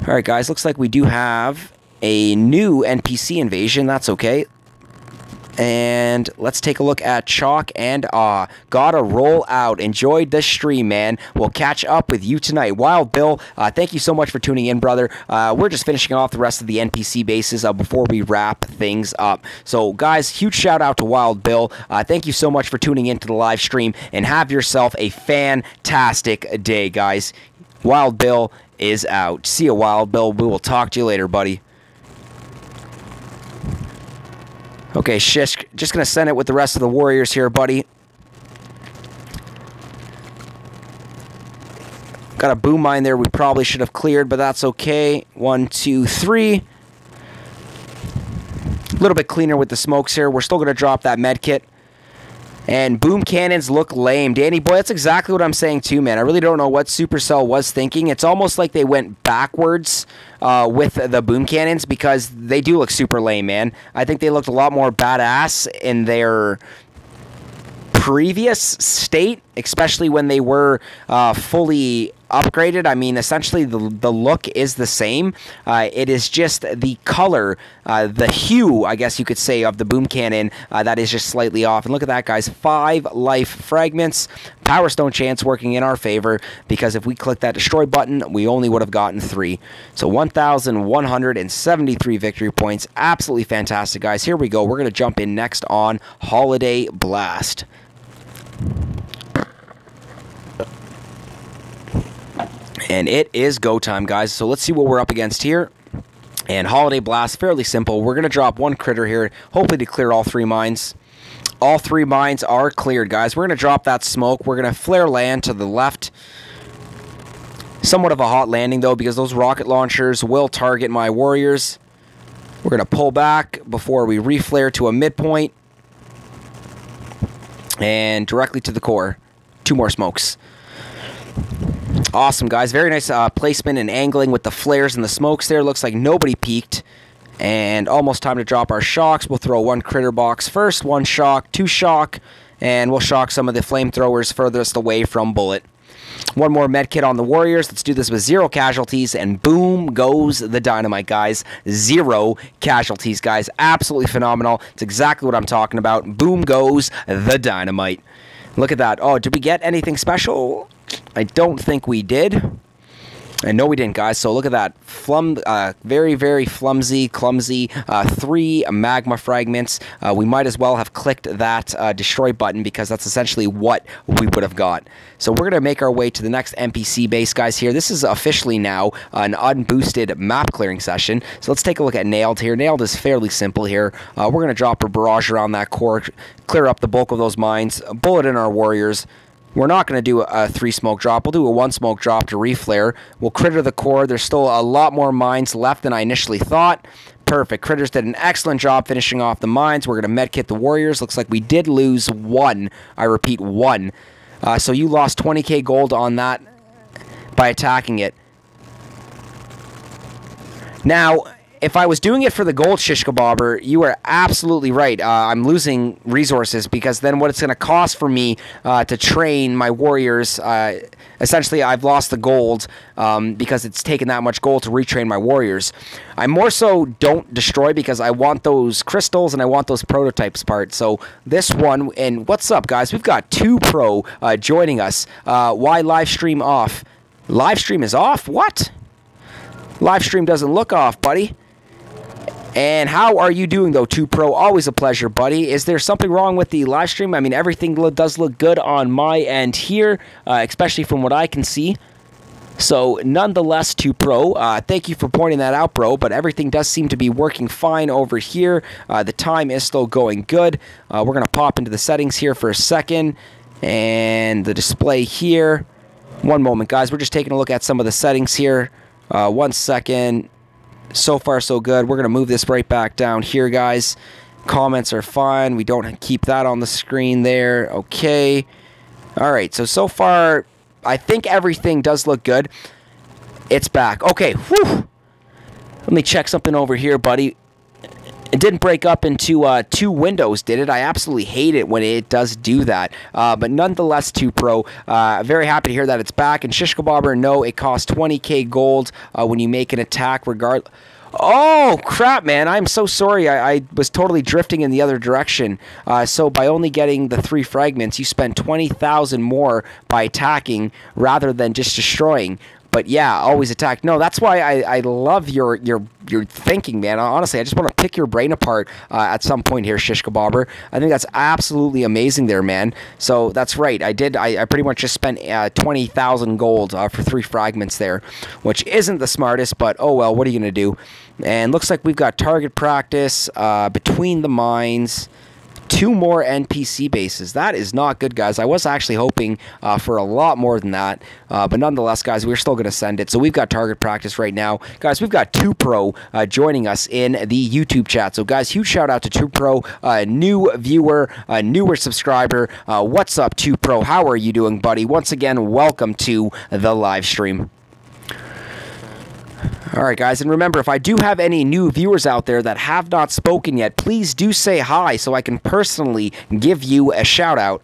All right, guys, looks like we do have a new NPC invasion. That's okay. And let's take a look at Chalk and Awe. Gotta roll out. Enjoyed the stream, man. We'll catch up with you tonight. Wild Bill, thank you so much for tuning in, brother. We're just finishing off the rest of the NPC bases before we wrap things up. So, guys, huge shout out to Wild Bill. Thank you so much for tuning into the live stream, and have yourself a fantastic day, guys. Wild Bill is out. See you, Wild Bill. We will talk to you later, buddy. Okay, Shish, just going to send it with the rest of the warriors here, buddy. Got a boom mine there we probably should have cleared, but that's okay. 1, 2, 3. A little bit cleaner with the smokes here. We're still going to drop that med kit. And boom cannons look lame. Danny boy, that's exactly what I'm saying too, man. I really don't know what Supercell was thinking. It's almost like they went backwards with the boom cannons, because they do look super lame, man. I think they looked a lot more badass in their previous state, especially when they were fully upgraded. I mean, essentially the look is the same. It is just the color, the hue, I guess you could say, of the boom cannon that is just slightly off. And look at that, guys. 5 life fragments. Power Stone chance working in our favor, because if we click that destroy button, we only would have gotten 3. So 1,173 victory points. Absolutely fantastic, guys. Here we go. We're going to jump in next on Holiday Blast. And it is go time, guys. So let's see what we're up against here. And Holiday Blast, fairly simple. We're going to drop 1 critter here, hopefully to clear all 3 mines. All 3 mines are cleared, guys. We're going to drop that smoke. We're going to flare land to the left. Somewhat of a hot landing, though, because those rocket launchers will target my warriors. We're going to pull back before we reflare to a midpoint. And directly to the core. 2 more smokes. Awesome, guys. Very nice placement and angling with the flares and the smokes there. Looks like nobody peeked. And almost time to drop our shocks. We'll throw 1 critter box first. 1 shock, 2 shock. And we'll shock some of the flamethrowers furthest away from bullet. 1 more med kit on the warriors. Let's do this with 0 casualties. And boom goes the dynamite, guys. 0 casualties, guys. Absolutely phenomenal. It's exactly what I'm talking about. Boom goes the dynamite. Look at that. Oh, did we get anything special? I don't think we did. And no, we didn't, guys. So look at that. Very, very clumsy. 3 magma fragments. We might as well have clicked that destroy button, because that's essentially what we would have got. So we're going to make our way to the next NPC base, guys, here. This is officially now an unboosted map clearing session. So let's take a look at Nailed here. Nailed is fairly simple here. We're going to drop a barrage around that core, clear up the bulk of those mines, bullet in our warriors. We're not going to do a 3 smoke drop. We'll do a 1 smoke drop to reflare. We'll critter the core. There's still a lot more mines left than I initially thought. Perfect. Critters did an excellent job finishing off the mines. We're going to medkit the warriors. Looks like we did lose 1. I repeat, 1. So you lost 20k gold on that by attacking it. Now, if I was doing it for the gold shish kebabber, you are absolutely right. I'm losing resources, because then what it's going to cost for me to train my warriors, essentially I've lost the gold because it's taken that much gold to retrain my warriors. I more so don't destroy, because I want those crystals and I want those prototypes parts. So this one, and what's up, guys? We've got 2 pro joining us. Why live stream off? Live stream is off? What? Live stream doesn't look off, buddy. And how are you doing, though, 2 Pro? Always a pleasure, buddy. Is there something wrong with the live stream? I mean, everything does look good on my end here, especially from what I can see. So, nonetheless, 2 Pro, thank you for pointing that out, bro, but everything does seem to be working fine over here. The time is still going good. We're going to pop into the settings here for a second, and the display here. 1 moment, guys. We're just taking a look at some of the settings here. 1 second. So far, so good. We're going to move this right back down here, guys. Comments are fine. We don't keep that on the screen there. Okay. All right. So far, I think everything does look good. It's back. Okay. Whew. Let me check something over here, buddy. It didn't break up into 2 windows, did it? I absolutely hate it when it does do that. But nonetheless, 2 Pro, very happy to hear that it's back. And Shish Kebabber, no, it costs 20k gold when you make an attack regardless. Oh, crap, man. I'm so sorry. I was totally drifting in the other direction. So by only getting the 3 fragments, you spend 20,000 more by attacking rather than just destroying. But yeah, always attack. No, that's why I love your thinking, man. Honestly, I just want to pick your brain apart at some point here, Shish Kebabber. I think that's absolutely amazing there, man. So that's right. I pretty much just spent 20,000 gold for 3 fragments there, which isn't the smartest, but oh well, what are you going to do? And looks like we've got target practice between the mines. 2 more NPC bases. That is not good, guys. I was actually hoping for a lot more than that. But nonetheless, guys, we're still going to send it. So we've got target practice right now. Guys, we've got 2 Pro joining us in the YouTube chat. So, guys, huge shout out to 2 Pro, new viewer, newer subscriber. What's up, 2 Pro? How are you doing, buddy? Once again, welcome to the live stream. Alright, guys, and remember, if I do have any new viewers out there that have not spoken yet, please do say hi so I can personally give you a shout-out.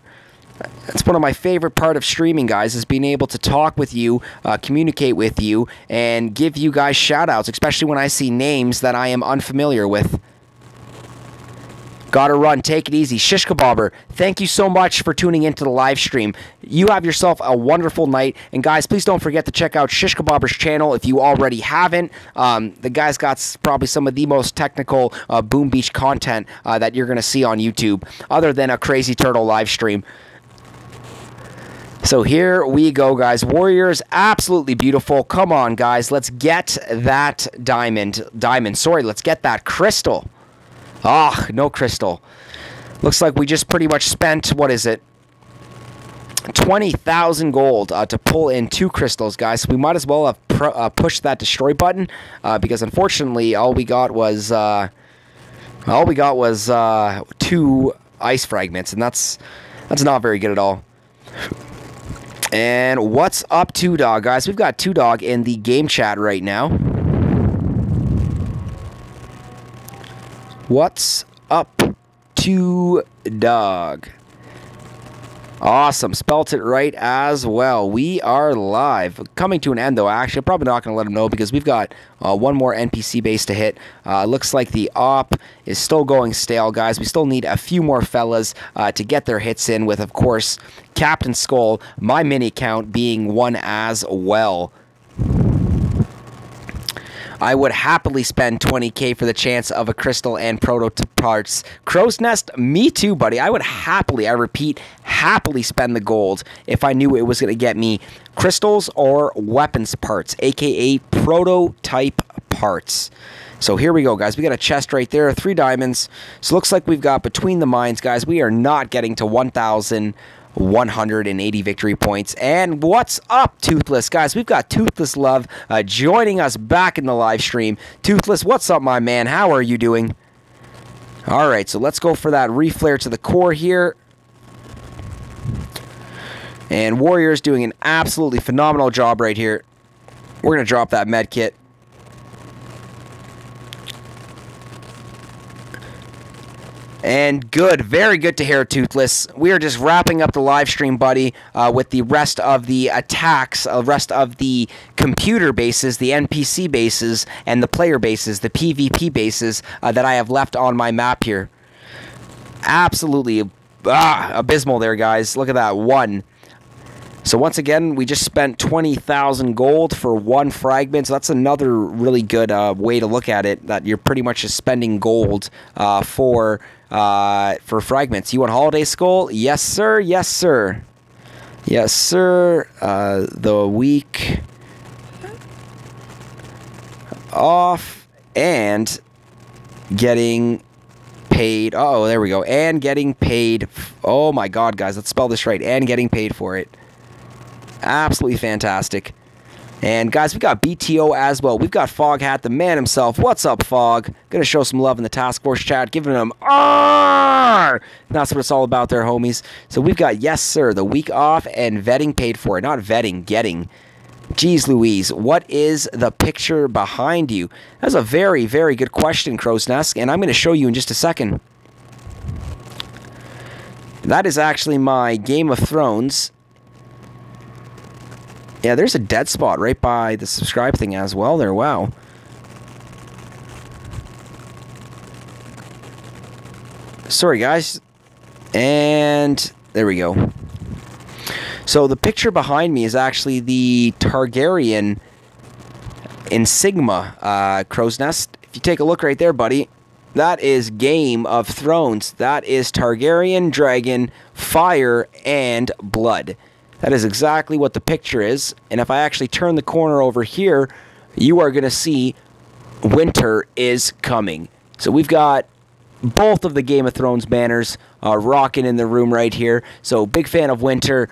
That's one of my favorite part of streaming, guys, is being able to talk with you, communicate with you, and give you guys shout-outs, especially when I see names that I am unfamiliar with. Gotta run. Take it easy. Shish Kebabber, thank you so much for tuning into the live stream. You have yourself a wonderful night. And guys, please don't forget to check out Shish Kebabber's channel if you already haven't. The guy's got probably some of the most technical Boom Beach content that you're going to see on YouTube, other than a Crazy Turtle live stream. So here we go, guys. Warriors, absolutely beautiful. Come on, guys. Let's get that diamond. Sorry, let's get that crystal. Ah, no crystal. Looks like we just pretty much spent, what is it? 20,000 gold to pull in 2 crystals, guys. So we might as well have pushed that destroy button because unfortunately all we got was 2 ice fragments, and that's not very good at all. And what's up, 2 Dog, guys? We've got 2 Dog in the game chat right now. What's up, 2 Dog? Awesome. Spelt it right as well. We are live. Coming to an end, though, actually. I'm probably not going to let them know because we've got 1 more NPC base to hit. Looks like the op is still going stale, guys. We still need a few more fellas to get their hits in with, of course, Captain Skull, my mini count being 1 as well. I would happily spend 20k for the chance of a crystal and prototype parts. Crow's Nest, me too, buddy. I would happily, I repeat, happily spend the gold if I knew it was going to get me crystals or weapons parts, aka prototype parts. So here we go, guys. We got a chest right there, 3 diamonds. So looks like we've got between the mines, guys. We are not getting to 1,180 victory points. And what's up, Toothless? Guys, we've got Toothless Love joining us back in the live stream. Toothless, what's up, my man? How are you doing? All right, so let's go for that reflare to the core here. And Warrior's doing an absolutely phenomenal job right here. We're going to drop that med kit. And good, very good to hear, Toothless. We are just wrapping up the live stream, buddy, with the rest of the attacks, rest of the computer bases, the NPC bases, and the player bases, the PvP bases that I have left on my map here. Absolutely abysmal there, guys. Look at that, 1. So once again, we just spent 20,000 gold for 1 fragment. So that's another really good way to look at it, that you're pretty much just spending gold for fragments. You want Holiday Skull? Yes, sir. Yes, sir. Yes, sir. The week off and getting paid. Oh, there we go. And getting paid. Oh, my God, guys. Let's spell this right. And getting paid for it. Absolutely fantastic. And guys, we got BTO as well. We've got Foghat, the man himself. What's up, Fog? Gonna show some love in the task force chat, giving them R. That's what it's all about there, homies. So we've got yes, sir, the week off and vetting paid for. Not vetting, getting. Jeez Louise, what is the picture behind you? That's a very, very good question, Crow's Nest, and I'm going to show you in just a second. That is actually my Game of Thrones. Yeah, there's a dead spot right by the subscribe thing as well there. Wow. Sorry, guys. And there we go. So the picture behind me is actually the Targaryen insignia, Crow's Nest. If you take a look right there, buddy, that is Game of Thrones. That is Targaryen, dragon, fire, and blood. That is exactly what the picture is. And if I actually turn the corner over here, you are going to see winter is coming. So we've got both of the Game of Thrones banners rocking in the room right here. So big fan of winter,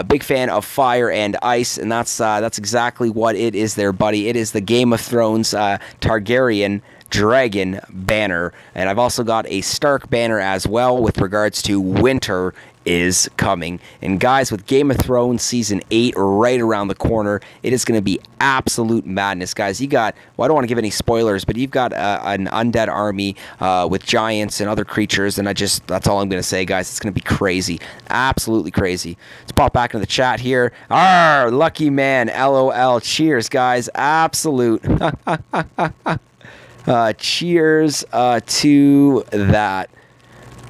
big fan of fire and ice, and that's exactly what it is there, buddy. It is the Game of Thrones Targaryen dragon banner, and I've also got a Stark banner as well with regards to winter is coming. And guys, with Game of Thrones Season 8 right around the corner, it is going to be absolute madness, guys. You got, well, I don't want to give any spoilers, but you've got an undead army with giants and other creatures, and that's all I'm going to say, guys. It's going to be crazy. Absolutely crazy. Let's pop back into the chat here. Arr, lucky man, LOL. Cheers, guys. Absolute. Cheers to that.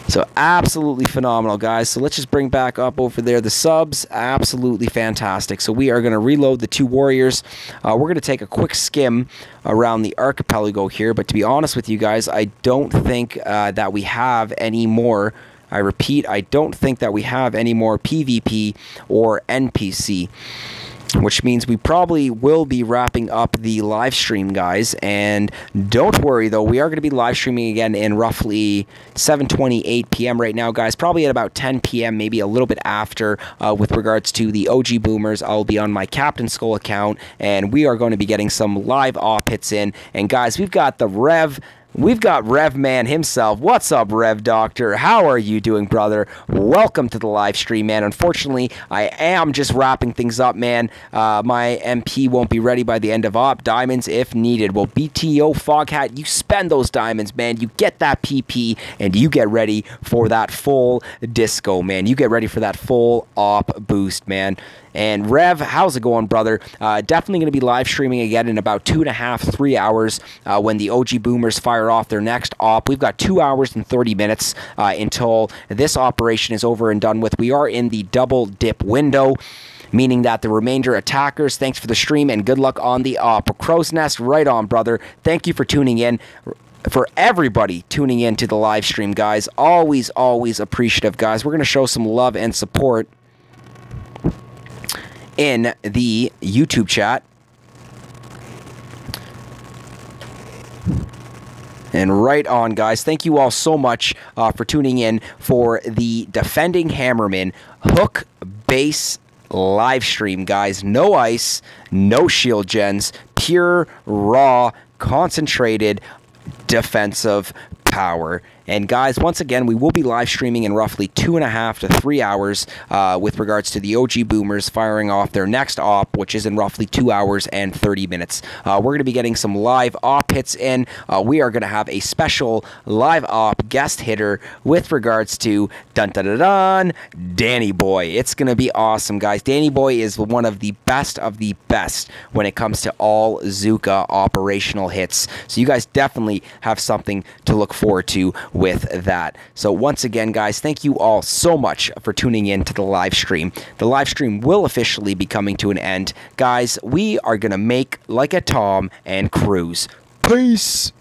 So absolutely phenomenal, guys. So let's just bring back up over there the subs. Absolutely fantastic. So we are going to reload the two warriors. We're going to take a quick skim around the archipelago here. But to be honest with you guys, I don't think that we have any more. I repeat, I don't think that we have any more PvP or NPC, which means we probably will be wrapping up the live stream, guys. And don't worry, though, we are going to be live streaming again in roughly 7:28 p.m. right now, guys. Probably at about 10 p.m., maybe a little bit after, with regards to the OG Boomers. I'll be on my Captain Skull account, and we are going to be getting some live op hits in. And, guys, we've got the Rev. We've got Rev Man himself. What's up, Rev Doctor? How are you doing, brother? Welcome to the live stream, man. Unfortunately, I am just wrapping things up, man. My MP won't be ready by the end of op. Diamonds if needed. Well, BTO Foghat, you spend those diamonds, man. You get that PP, and you get ready for that full disco, man. You get ready for that full op boost, man. And Rev, how's it going, brother? Definitely going to be live streaming again in about 2.5, 3 hours when the OG Boomers fire off their next op. We've got 2 hours and 30 minutes until this operation is over and done with. We are in the double dip window, meaning that the remainder attackers, thanks for the stream and good luck on the op. Crow's Nest, right on, brother. Thank you for tuning in. For everybody tuning in to the live stream, guys. Always, always appreciative, guys. We're going to show some love and support in the YouTube chat. And right on, guys. Thank you all so much for tuning in for the Defending Hammerman Hook Base live stream, guys. No ice, no shield gens, pure, raw, concentrated defensive power. And guys, once again, we will be live streaming in roughly 2.5 to 3 hours with regards to the OG Boomers firing off their next op, which is in roughly 2 hours and 30 minutes. We're going to be getting some live op hits in. We are going to have a special live op guest hitter with regards to dun-dun-dun-dun, Danny Boy. It's going to be awesome, guys. Danny Boy is one of the best when it comes to all Zuka operational hits. So you guys definitely have something to look forward to with that. So once again, guys, thank you all so much for tuning in to the live stream. The live stream will officially be coming to an end. Guys, we are going to make like a Tom and cruise. Peace!